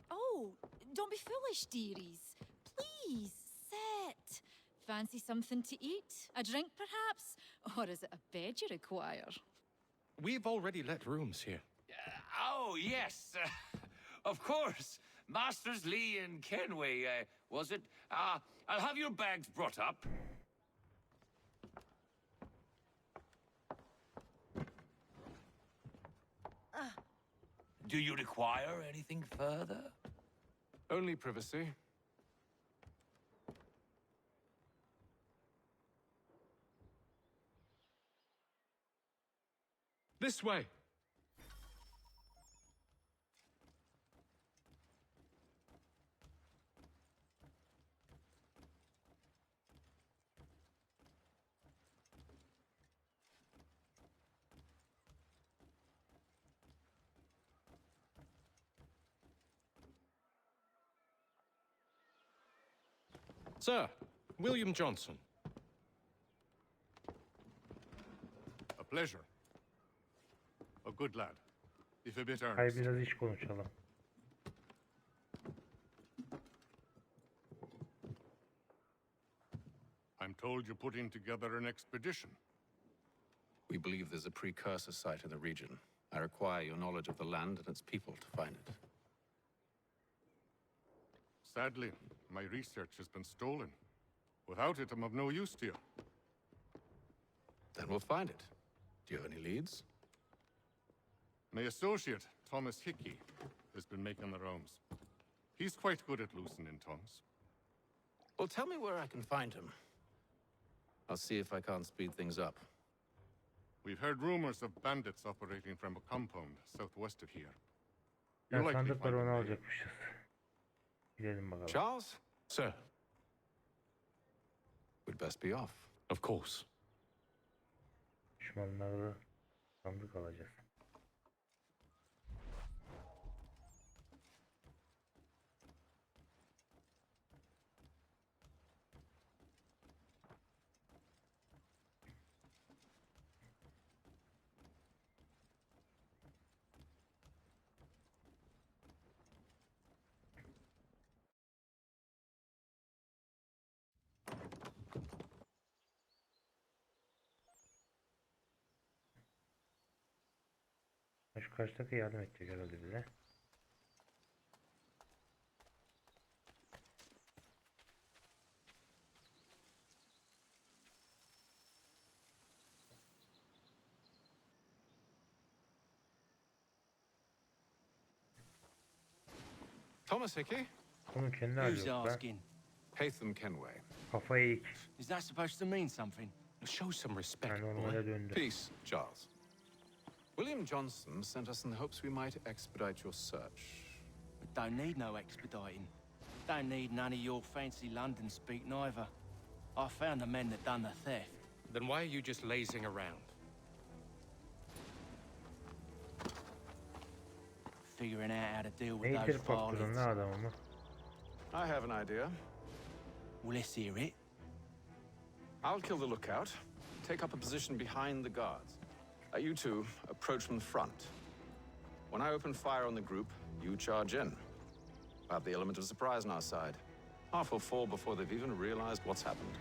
Oh, don't be foolish, dearies. Please, sit. Fancy something to eat? A drink, perhaps? Or is it a bed you require?
We've already let rooms here.
Oh, yes. Of course. Masters Lee and Kenway, was it? I'll have your bags brought up. Do you require anything further?
Only privacy.
This way. Sir, William Johnson.
A pleasure. A good lad, if a bit
Hayır,
earnest.
biraz iş konuşalım.
I'm told you're putting together an expedition.
We believe there's a precursor site in the region. I require your knowledge of the land and its people to find it.
Sadly, my research has been stolen. Without it, I'm of no use to you.
Then we'll find it. Do you have any leads?
My associate, Thomas Hickey, has been making the rounds. He's quite good at loosening tongues.
Well, tell me where I can find him. I'll see if I can't speed things up.
We've heard rumors of bandits operating from a compound southwest of here.
Ya
likely
sandık var,
find
onu
them
alacakmışız. Gidelim bakalım.
Charles?
Sir.
We'd best be off. Of course.
Düşmanları sandık alacağız. Şu karşıdaki yardım edecek herhalde bize.
Thomas Hickey?
Onun kendi hali yok be.
Haytham Kenway.
Kafayı eğik.
Is that supposed to mean something?
Show some respect,
Yani normale döndü.
Peace, Charles. William Johnson sent us in the hopes we might expedite your search.
We don't need no expediting. Don't need none of your fancy London speak neither. I found the men that done the theft.
Then why are you just lazing around?
Figuring out how to deal with
Ne
those
itirip baktırdın ne adamımı?
I have an idea.
Well, let's hear it.
I'll kill the lookout, take up a position behind the guards. You two approach from the front. When I open fire on the group, you charge in. We'll have the element of surprise on our side. Half will fall before they've even realized what's happened.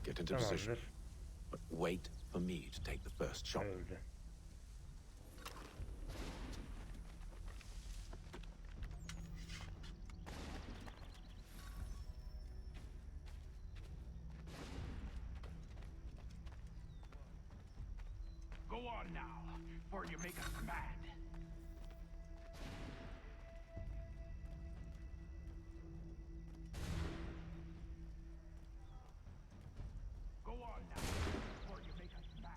Get into position. But wait for me to take the first shot.
Öldü.
Go on now, before you make us mad. Go on now, before you make us mad.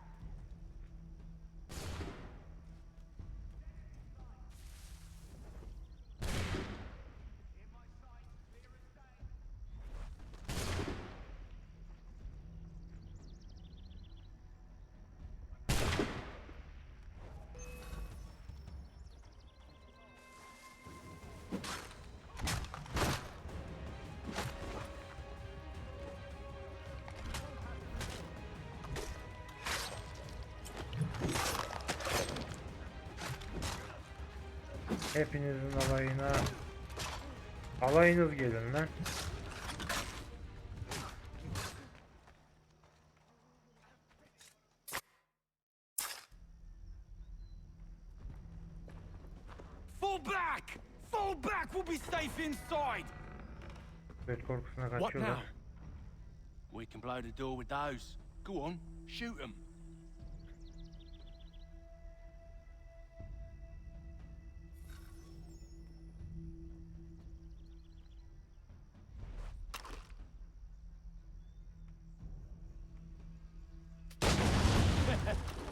Hepinizin alayına. Alayınız gelin lan.
Fall back! Fall back! We'll be safe inside!
Evet, korkusuna kaçıyorlar.
We can blow the door with those. Go on, shoot them.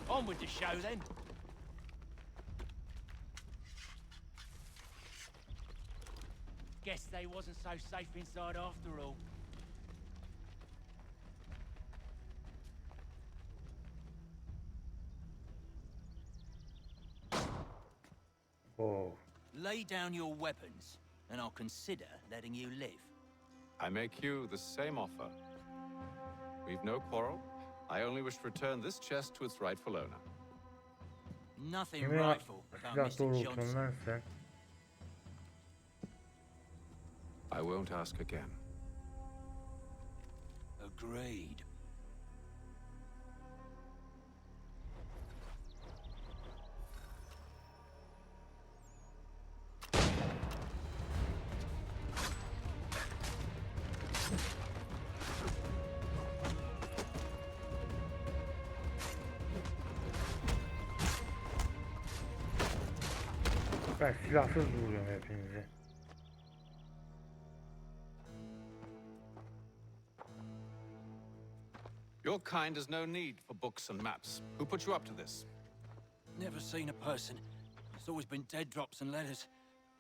On with the show then. Guess they wasn't so safe inside after all.
Oh.
Lay down your weapons, and I'll consider letting you live.
I make you the same offer. We've no quarrel. I only wish to return this chest to its rightful owner.
Nothing
Kime
rightful about
silah
Mr.
doğrultuyorsun
Johnson.
lan sen?
I won't ask again.
Agreed.
Ben silahsız vuruyorum hepinizi.
Your kind has no need for books and maps. Who put you up to this?
Never seen a person as It's always been dead drops and letters,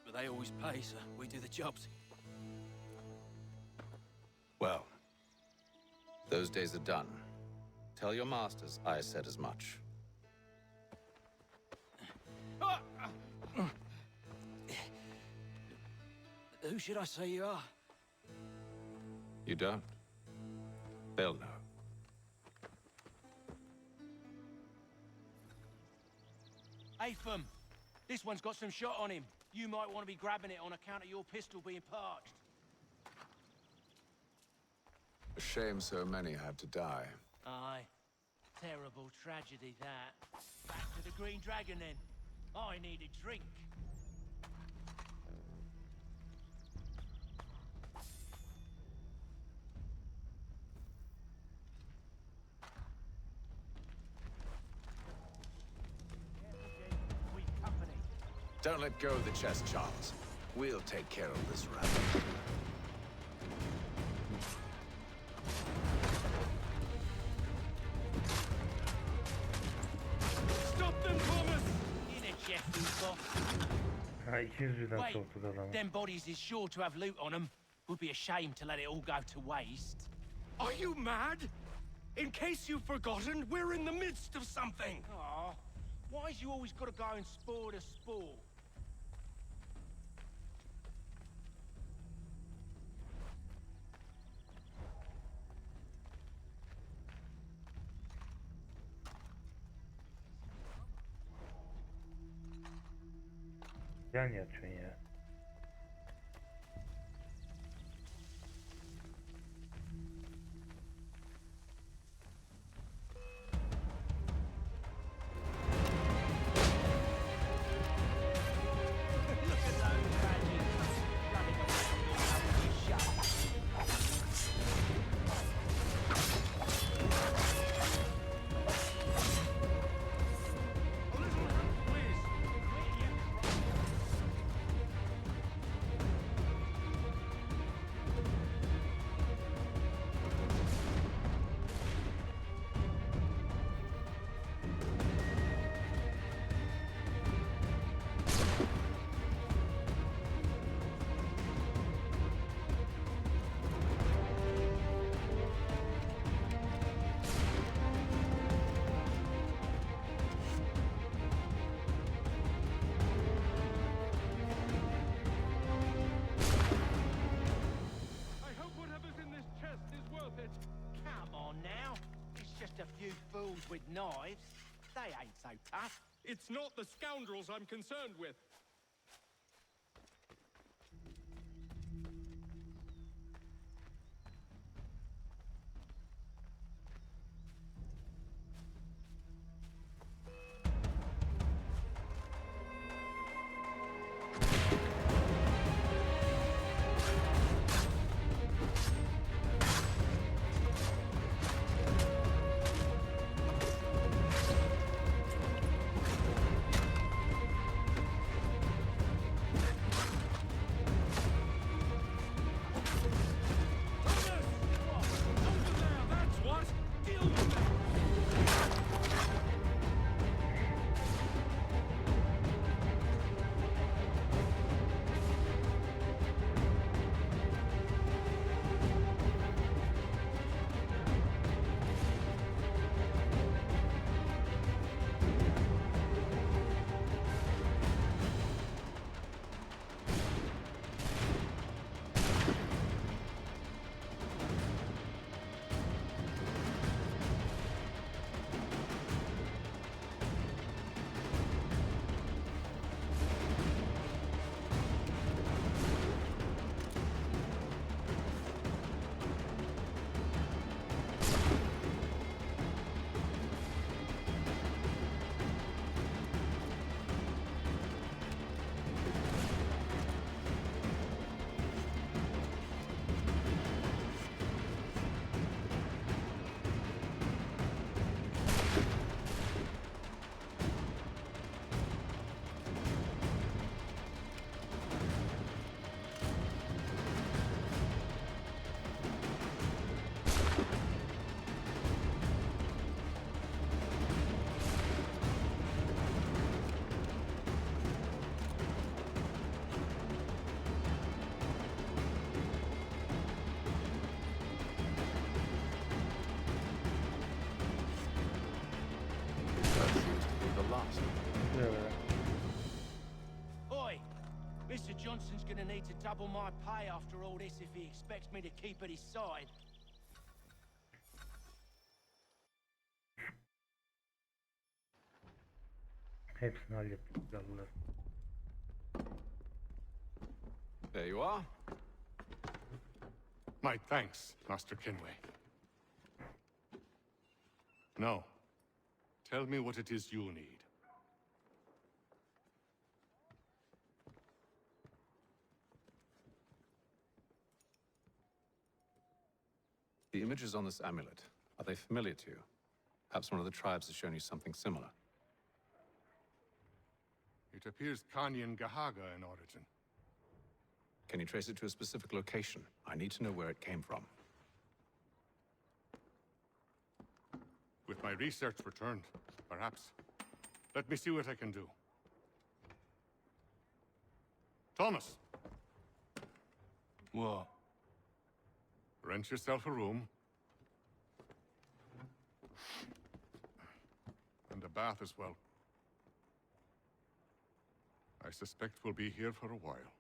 but they always pay, so we do the jobs.
Well, those days are done. Tell your masters I said as much.
Who should I say you are?
You don't? They'll know.
Atham, this one's got some shot on him. You might want to be grabbing it on account of your pistol being parched.
A shame so many had to die.
Aye. Terrible tragedy, that. Back to the Green Dragon, then. I need a drink.
Don't let go of the chest, Charles. We'll take care of this rabbit.
Stop them, Thomas!
In a Jeffrey box.
Ha 200 birden
Wait,
soktuk adamı.
them bodies is sure to have loot on them. Would be a shame to let it all go to waste.
Are you mad? In case you've forgotten, we're in the midst of something.
Aw, why's you always got to go and spoil the sport?
Yan yatıyorsun ya.
A few fools with knives. They ain't so tough.
It's not the scoundrels I'm concerned with.
şuraya be.
Oi! Mr. Johnson's gonna need to double my pay after all this if he expects me to keep at his side.
Hepsini hallettik krallar.
There you are.
My thanks, Master Kenway. Now, tell me what it is you need.
The images on this amulet, are they familiar to you? Perhaps one of the tribes has shown you something similar.
It appears Kanyan Gahaga in origin.
Can you trace it to a specific location? I need to know where it came from.
With my research returned, perhaps. Let me see what I can do. Thomas!
What?
Rent yourself a room. And a bath as well. I suspect we'll be here for a while.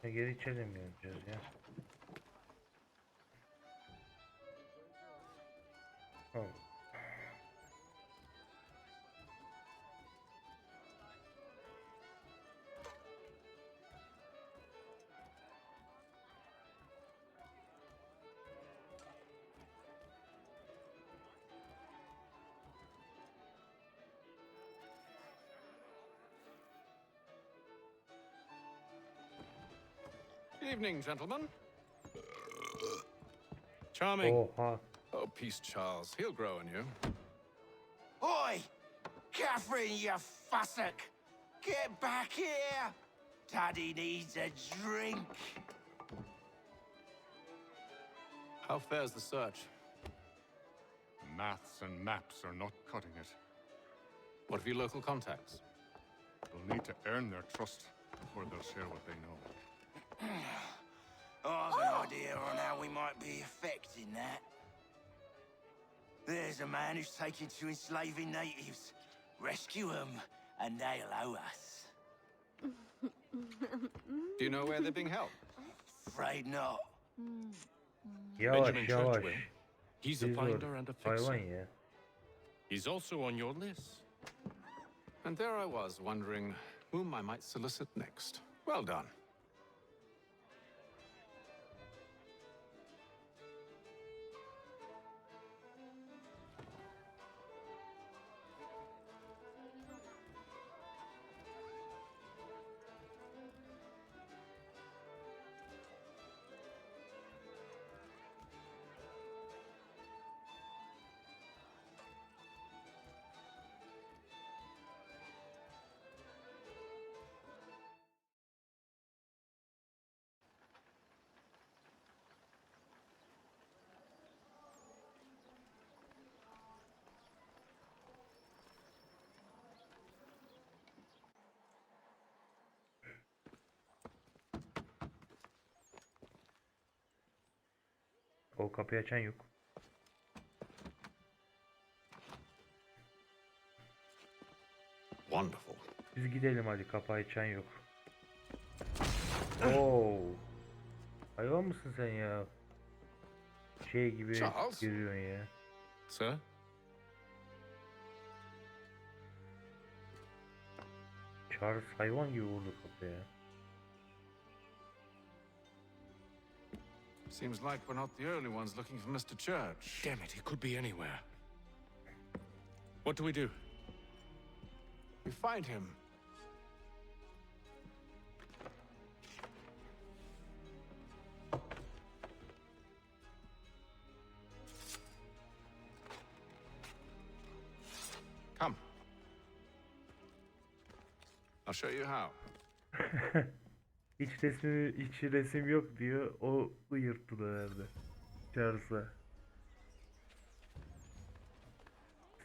Geri içeri mi yöneceğiz ya? Oh.
Evening, gentlemen. Charming.
Oha.
Oh, peace, Charles. He'll grow on you.
Oi! Catherine, you fussock! Get back here! Daddy needs a drink.
How fares the search?
Maths and maps are not cutting it.
What of your local contacts?
We'll need to earn their trust before they'll share what they know.
I have an idea on how we might be affecting that. There's a man who's taken to enslaving natives. Rescue them, and they'll owe us.
Do you know where they're being held?
Afraid not.
Yavaş
Benjamin
yavaş.
Churchway. He's a
Biz
finder and a
hayvan
fixer.
ya.
He's also on your list.
And there I was, wondering whom I might solicit next. Well done.
O kapıyı açan yok.
Wonderful.
Biz gidelim hadi, kapıyı açan yok. Oo. Hayvan mısın sen ya? Şey gibi
Charles?
giriyorsun ya.
Sir?
Charles hayvan gibi vurdu kapıya.
Seems like we're not the only ones looking for Mr. Church.
Damn it, he could be anywhere. What do we do?
We find him. I'll show you how.
hiç resim yok diyor. O yırttı herhalde. Charles'a.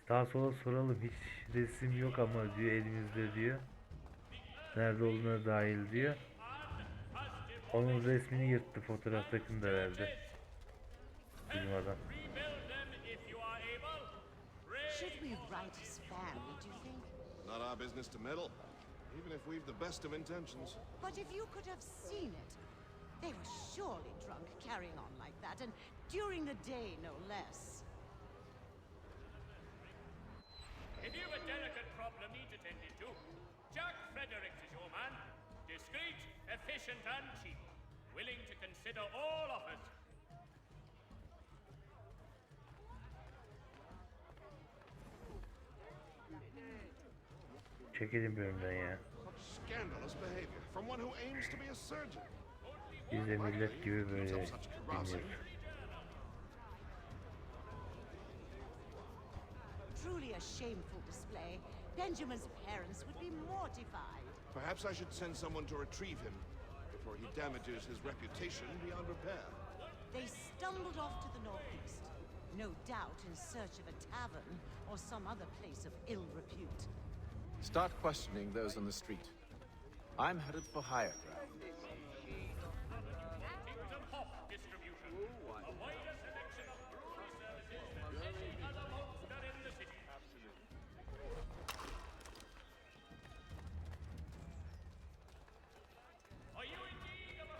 Daha sonra soralım. Hiç resim yok ama diyor elimizde diyor. Nerede olduğuna dahil diyor. Onun resmini yırttı, fotoğraftakini de verdi. Bizim adam.
Should we write his family, do you think?
Not our business to meddle, even if we've the best of intentions.
But if you could have seen it, they were surely drunk carrying on like that, and during the day, no less.
If you've a delicate problem needs attended to, Jack Fredericks is your man. Discreet, efficient, and cheap. Willing to consider all offers.
Çekelim bölümden ya.
Scandalous behavior from one who aims to be a surgeon.
Biz de millet gibi böyle dinliyoruz.
Truly a shameful display. Benjamin's parents would be mortified.
Perhaps I should send someone to retrieve him before he damages his reputation beyond repair.
They stumbled off to the northeast, no doubt in search of a tavern or some other place of ill repute.
Start questioning those on the street. I'm headed for higher ground.
Kingdom Hop distribution. A wider selection of brewery services than any other monster in the city. Are you in need of a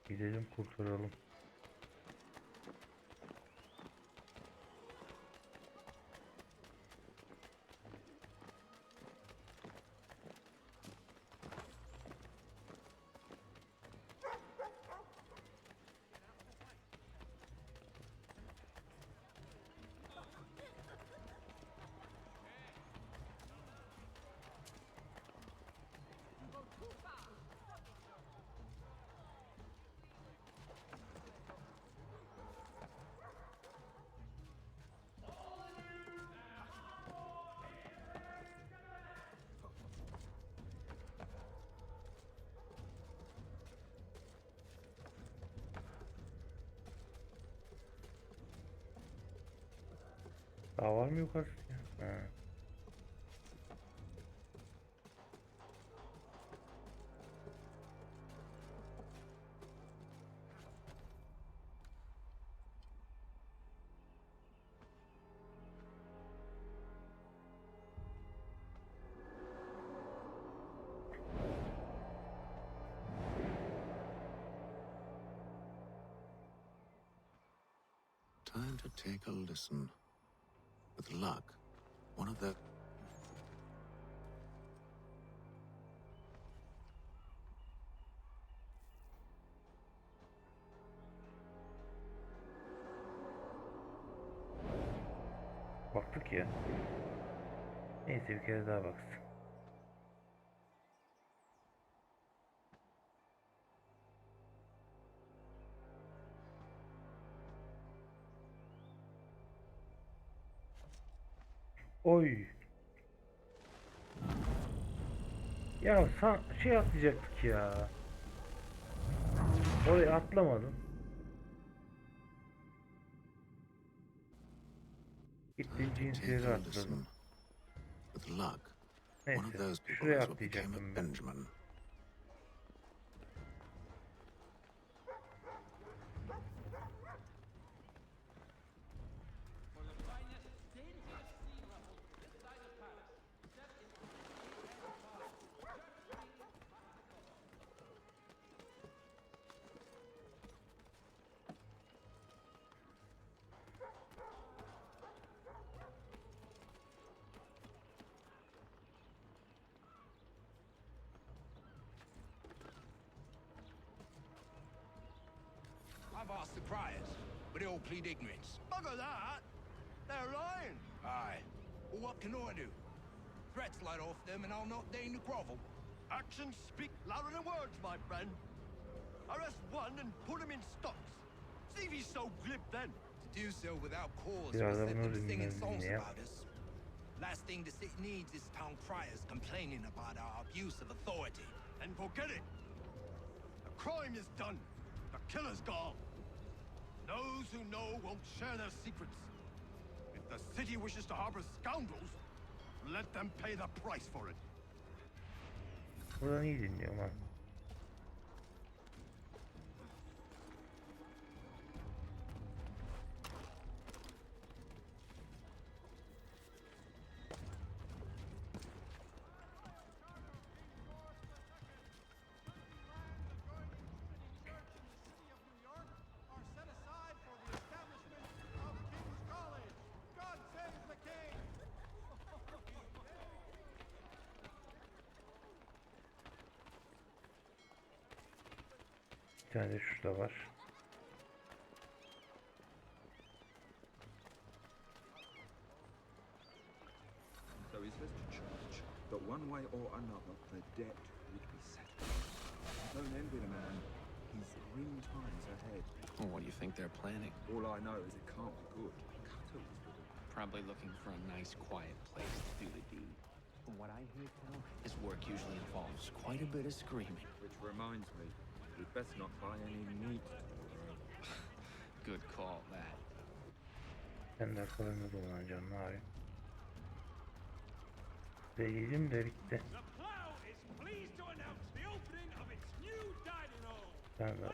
Gidelim kurtaralım. Daha var mı yukarısı ya? Ha.
Time to take a listen. With luck, one of the...
Baktık ya. Neyse bir kere daha baksın. Oy. Ya şey atlayacaktık ya. Oraya atlamadım. Gittim cinsiyeti atladım. Neyse şuraya atlayacaktım ben.
I've asked the criers, but they all plead ignorance.
Bugger that! They're lying!
Aye. Well, what can I do? Threats light off them and I'll not deign to grovel.
Actions speak louder than words, my friend. Arrest one and put him in stocks.
See if he's so glib then. To do so without cause,
Biraz da
we'll set
bunu
them singing songs
dinleyelim ya.
about us. Last thing the city needs is town criers complaining about our abuse of authority.
And forget it. The crime is done. The killer's gone. Those who know won't share their secrets. If the city wishes to harbor scoundrels, let them pay the price for it.
Buradan iyi dinliyorum ha. Bir tane de şurada var.
So he says to charge, but one way or another, the debt would be settled. Don't envy the man. He's grim times ahead.
Well, what do you think they're planning?
All I know is it can't be good. Cutter was with him.
Probably looking for a nice, quiet place to do the deed. From what I hear tell, his work usually involves quite a bit of screaming.
Which reminds me, we'd best not buy any meat tomorrow.
Good call, that.
Ben de fırında dolanacağım, ne yapayım? Ve yedim de bitti.
The Plough is pleased to announce the opening of its new dining hall.
Ben de.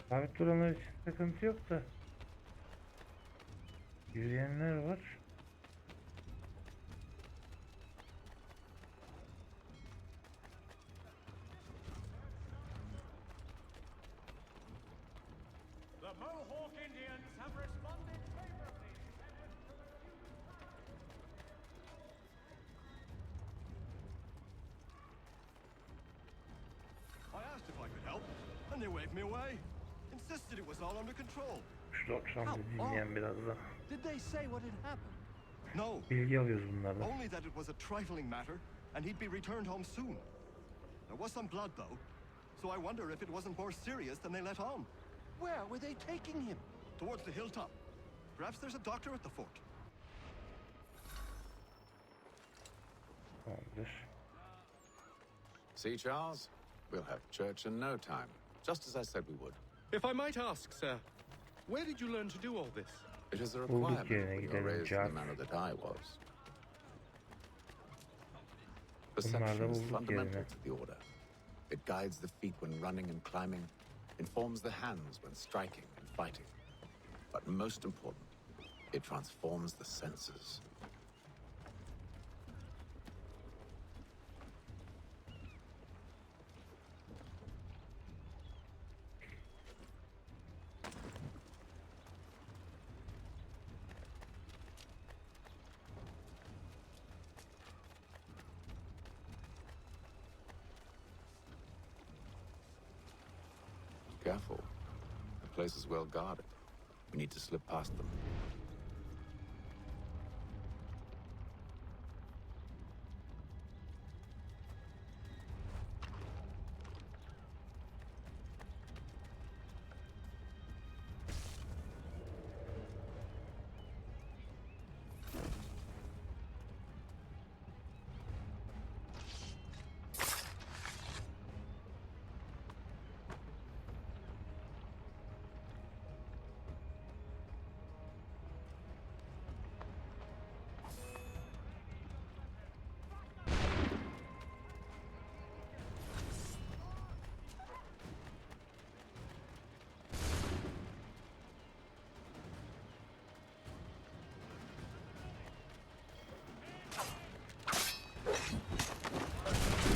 Sabit duranlar için sıkıntı yok da. Yürüyenler var.
The Mohawk Indians have responded favorably.
I asked if I could help, and they waved me away. Insisted it was all under control.
Şu akşam da dinleyen biraz da.
Did they say what had happened? No.
Bilgi alıyoruz bunlardan.
Only that it was a trifling matter, and he'd be returned home soon. There was some blood, though, so I wonder if it wasn't more serious than they let on. Where were they taking him? Towards the hilltop. Perhaps there's a doctor at the fort.
Tamamdır.
See, Charles? We'll have church in no time, just as I said we would.
If I might ask, sir, where did you learn to do all this?
It is a
Bulduk
requirement
yerine
when you're
gidelim
raised in the
Charles.
manner that I was.
Bunlar da
Perception is
bulduk
fundamental
yerine.
to the order. It guides the feet when running and climbing, informs the hands when striking and fighting. But most important, it transforms the senses. Careful. The place is well guarded. We need to slip past them.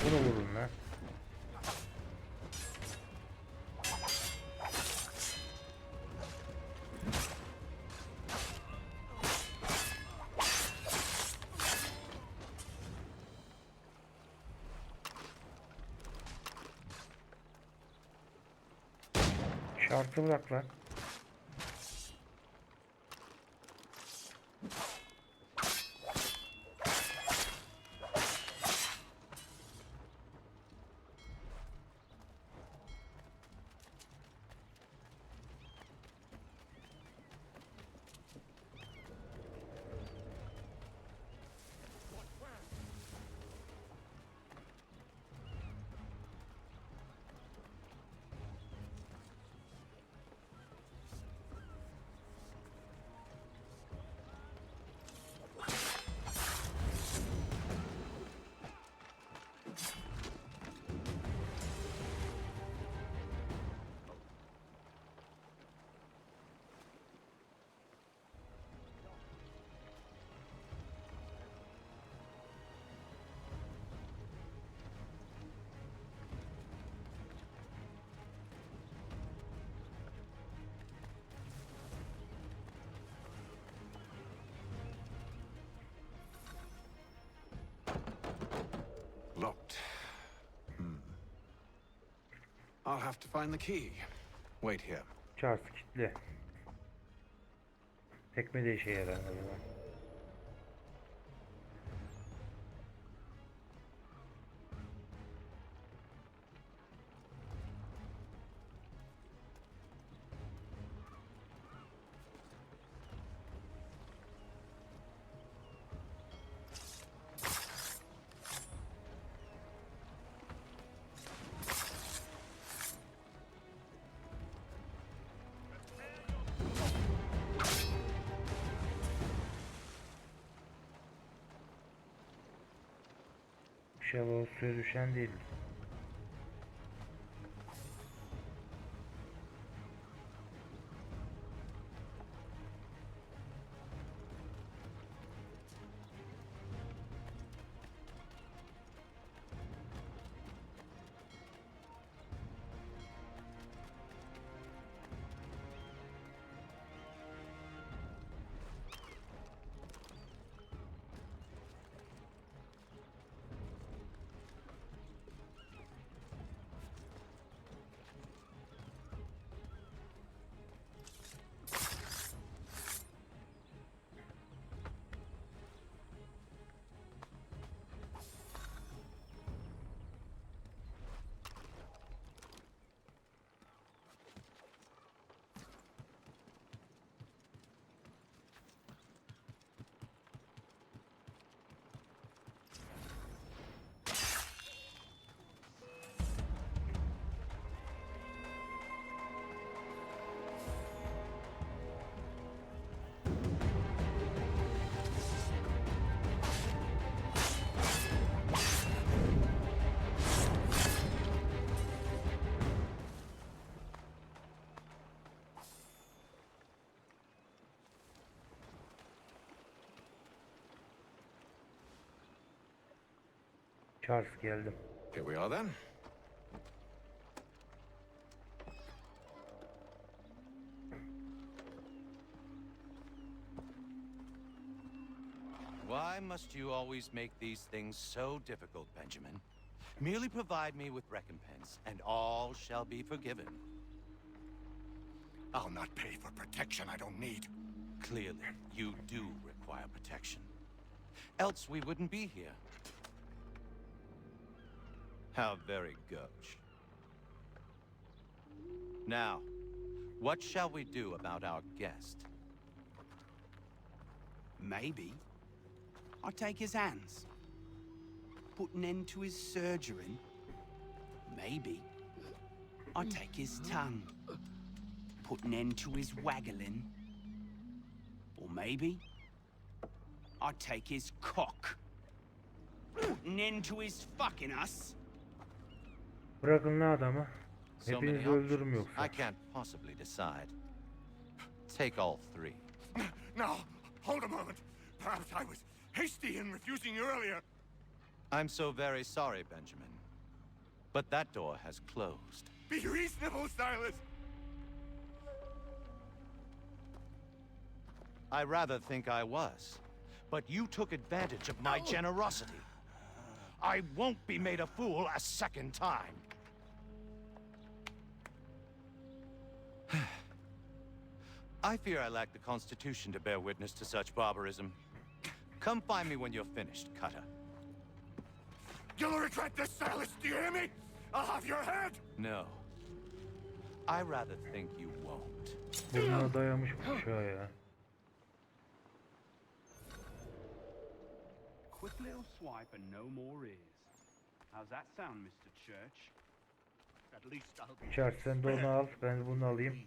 Bunu vurun lan. Şartı bırak lan.
I'll have to find the key. Wait here.
Charles kitle. Tekme de işe yarar. İnşallah o suya düşen değildir. Charles geldim.
Here we are then.
Why must you always make these things so difficult, Benjamin? Merely provide me with recompense, and all shall be forgiven.
I'll not pay for protection I don't need.
Clearly, you do require protection. Else we wouldn't be here. How very gauche. Now, what shall we do about our guest?
Maybe I'll take his hands. Put an end to his surgering. Maybe I'll take his tongue. Put an end to his waggling. Or maybe I'll take his cock. Put an end to his fucking us.
Bırakın lan adamı.
So many
Hepinizi öldürürüm
options.
yoksa.
I can't possibly decide. Take all three.
Now, hold a moment. Perhaps I was hasty in refusing you earlier.
I'm so very sorry, Benjamin. But that door has closed.
Be reasonable, Silas.
I rather think I was. But you took advantage of my generosity. I won't be made a fool a second time. I fear I lack the constitution to bear witness to such barbarism. Come find me when you're finished, Cutter.
You'll regret this, Silas. Do you hear me? I'll have your head.
No. I rather think you won't.
Burnuna dayamış bıçağı ya.
Quick little swipe and no more ears. How's that sound, Mr. Church? At least I'll be...
Charles sen de onu al. Ben de bunu alayım.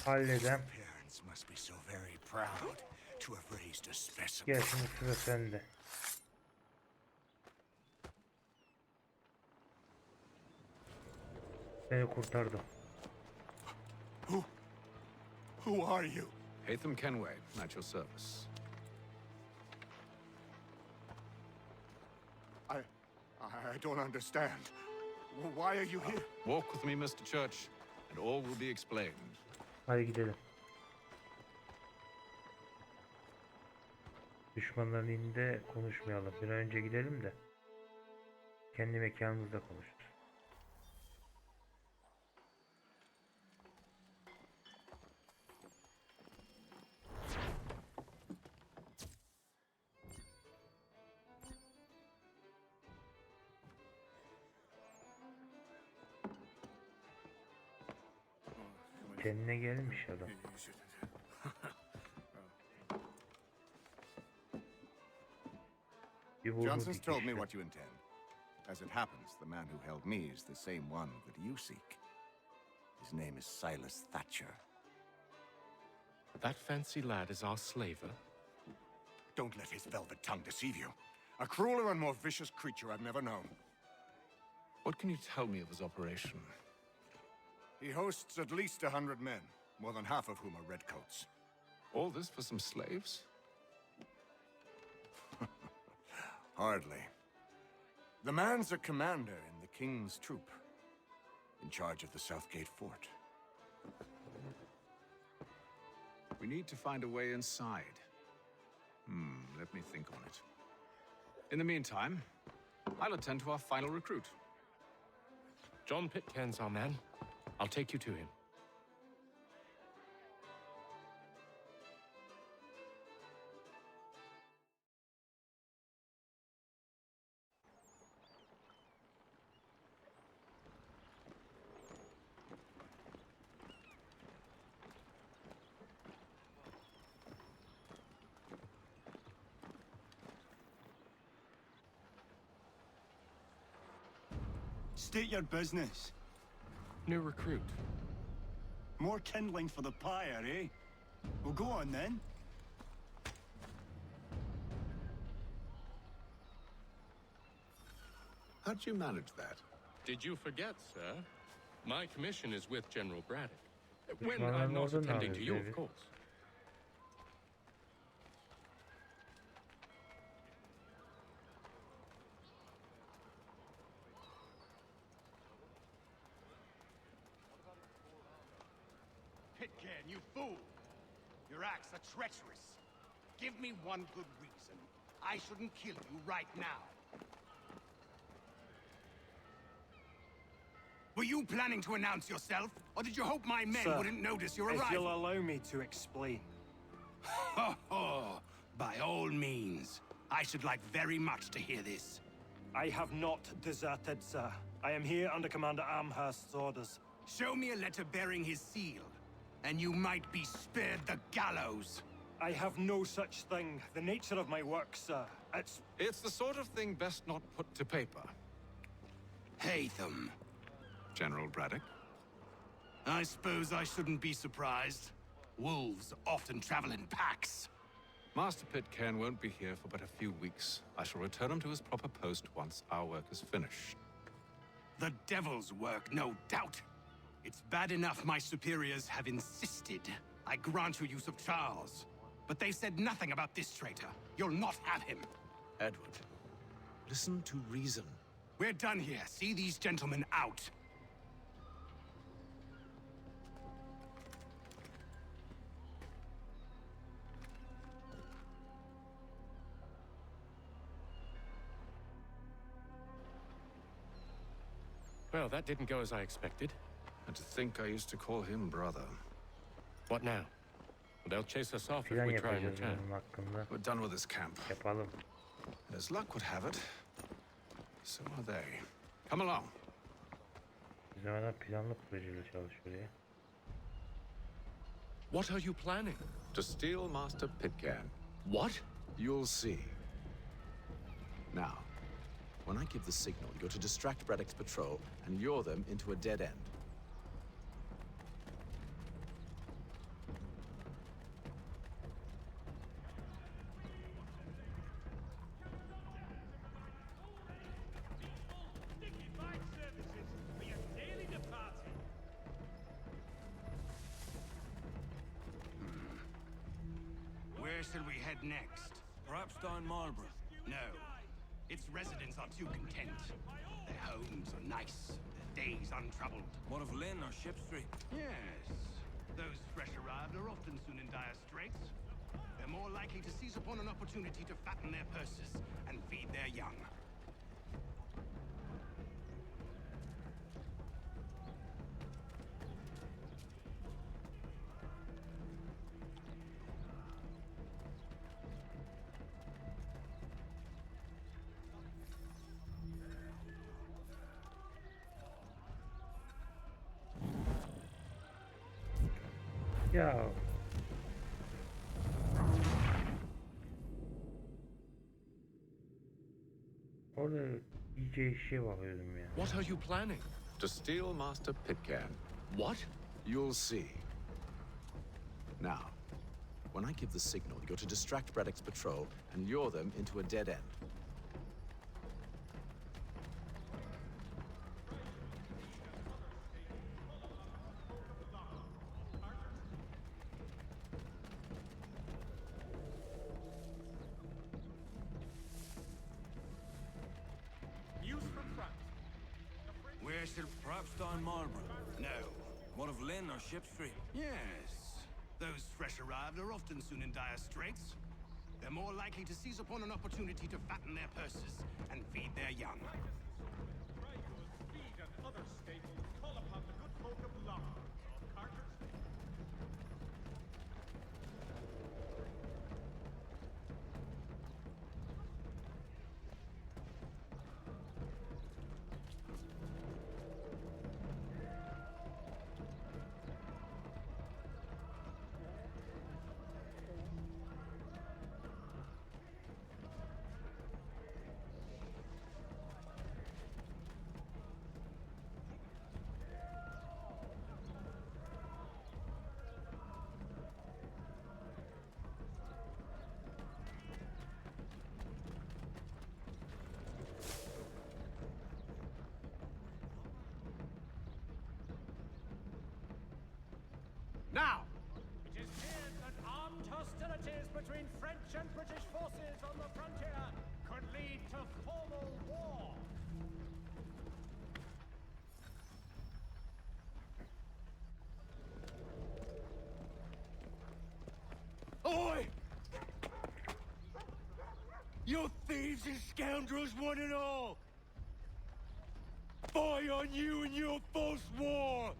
Halledem.
Parents must be so very proud to have raised a specimen.
Gel şimdi sıra sende. Seni kurtardım.
Who are you?
Hatham Kenway, at your service.
I don't understand. Why are you here?
Walk with me, Mr. Church, and all will be explained.
Hadi gidelim. Düşmanların ininde konuşmayalım. Bir an önce gidelim de kendi mekanımızda konuşuruz. Kendine gelmiş adam.
Johnson's told me what you intend. As it happens, the man who held me is the same one that you seek. His name is Silas Thatcher.
That fancy lad is our slaver?
Don't let his velvet tongue deceive you. A crueler and more vicious creature I've never known.
What can you tell me of his operation?
He hosts at least 100 men, more than half of whom are redcoats.
All this for some slaves?
Hardly. The man's a commander in the King's troop, in charge of the Southgate Fort.
We need to find a way inside. Let me think on it. In the meantime, I'll attend to our final recruit.
John Pitcairn's our man. I'll take you to him.
State your business.
New recruit.
More kindling for the pyre, eh? Well, go on then.
How'd you manage that?
Did you forget, sir? My commission is with General Braddock. When
Düşmanların
I'm not
orada ne
attending to you,
yapıyor
of course.
Pitcairn, you fool! Your acts are treacherous. Give me one good reason I shouldn't kill you right now. Were you planning to announce yourself, or did you hope my men wouldn't notice your arrival?
If you'll allow me to explain.
Ho ho! By all means. I should like very much to hear this.
I have not deserted, sir. I am here under Commander Amherst's orders.
Show me a letter bearing his seal, and you might be spared the gallows.
I have no such thing. The nature of my work, sir,
It's the sort of thing best not put to paper.
Haytham.
General Braddock?
I suppose I shouldn't be surprised. Wolves often travel in packs.
Master Pitcairn won't be here for but a few weeks. I shall return him to his proper post once our work is finished.
The devil's work, no doubt. It's bad enough my superiors have insisted I grant you use of Charles. But they've said nothing about this traitor. You'll not have him.
Edward, listen to reason.
We're done here. See these gentlemen out.
Well, that didn't go as I expected.
And to think I used to call him brother.
What now? They'll chase us off if
Plan
we try and
yapacağız
return.
bunun hakkında.
We're done with this camp.
Yapalım.
And as luck would have it, so are they. Come along.
Bizim adam planlı projeli çalışıyor ya.
What are you planning?
To steal Master Pitcairn.
What?
You'll see.
Now, when I give the signal, you're to distract Braddock's patrol and lure them into a dead end.
Where should we head next?
Perhaps down Marlborough.
No. Its residents are too content. Their homes are nice, their days untroubled.
What of Lynn or Ship Street?
Yes. Those fresh arrived are often soon in dire straits. They're more likely to seize upon an opportunity to fatten their purses and feed their young.
Ya. Orada iyice işe bakıyordum ya.
What are you planning?
To steal Master Pitcairn.
What?
You'll see. Now, when I give the signal, you're to distract Braddock's patrol and lure them into a dead end.
Where shall perhaps down Marlborough? No. What of Lynn or Ship Street?
Yes. Those fresh arrived are often soon in dire straits. They're more likely to seize upon an opportunity to fatten their purses and feed their young.
Feed and other staples call upon the good folk of Law. Carters.
Now!
It is feared that armed hostilities between French and British forces on the frontier could lead to formal war.
Oi! You thieves and scoundrels, one and all! Fie on you and your false war!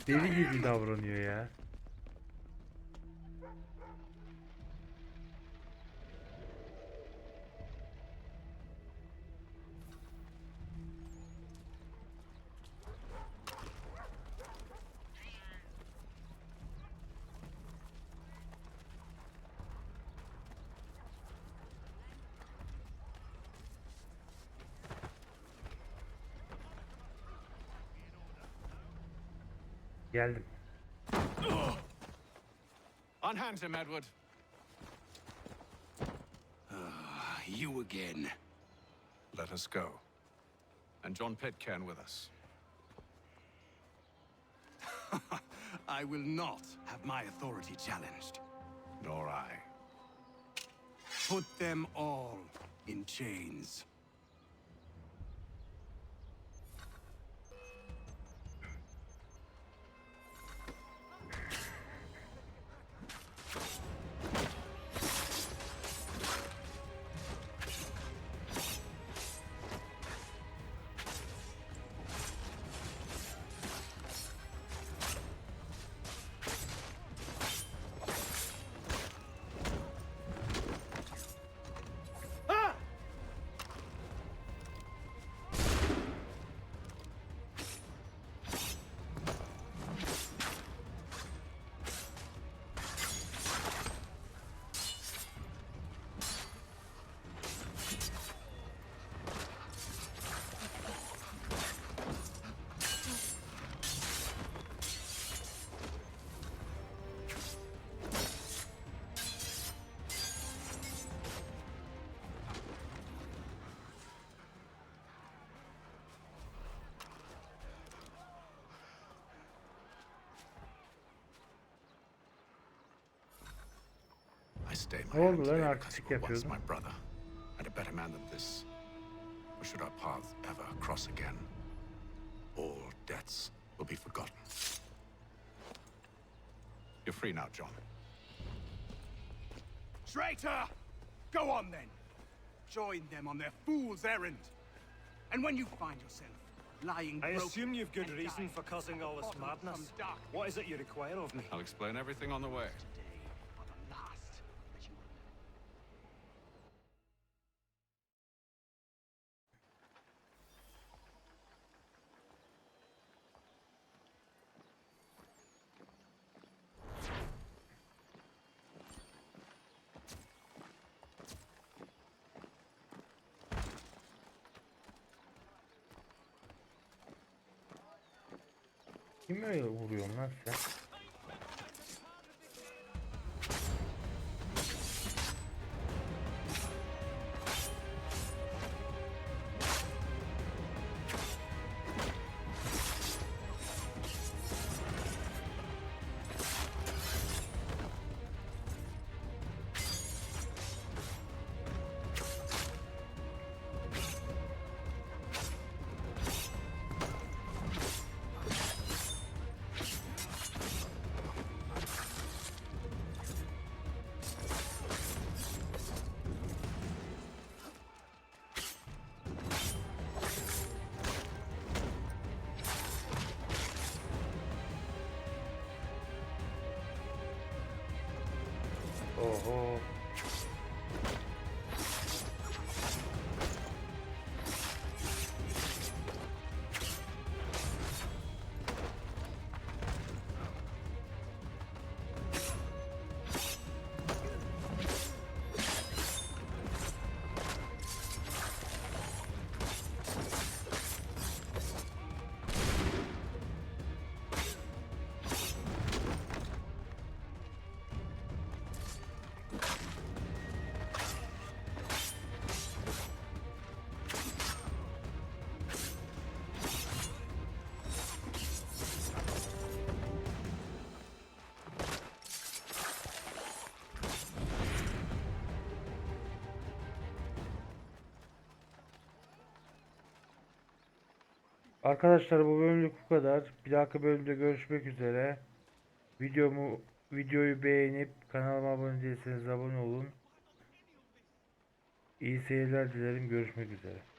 Deli gibi davranıyor ya. Geldim.
Unhand him, Edward.
You again.
Let us go. And John Pitcairn with us.
I will not have my authority challenged.
Nor I.
Put them all in chains.
I stay my
Ne oldu
hand
lan,
today
artistik
because you were once
yapıyordun?
my brother and a better man than this. Or should our paths ever cross again, all debts will be forgotten.
You're free now, John.
Traitor! Go on then. Join them on their fool's errand. And when you find yourself lying
I
broken
assume you've good
and
reason
dying
for causing all this
at the bottom of
madness.
some dark
What is it you require of me?
I'll explain everything on the way.
for the last that you
Kim öyle vuruyorsun lan sen? Oho. Arkadaşlar bu bölümlük bu kadar. Bir dahaki bölümde görüşmek üzere. Videoyu beğenip kanalıma abone değilseniz abone olun. İyi seyirler dilerim. Görüşmek üzere.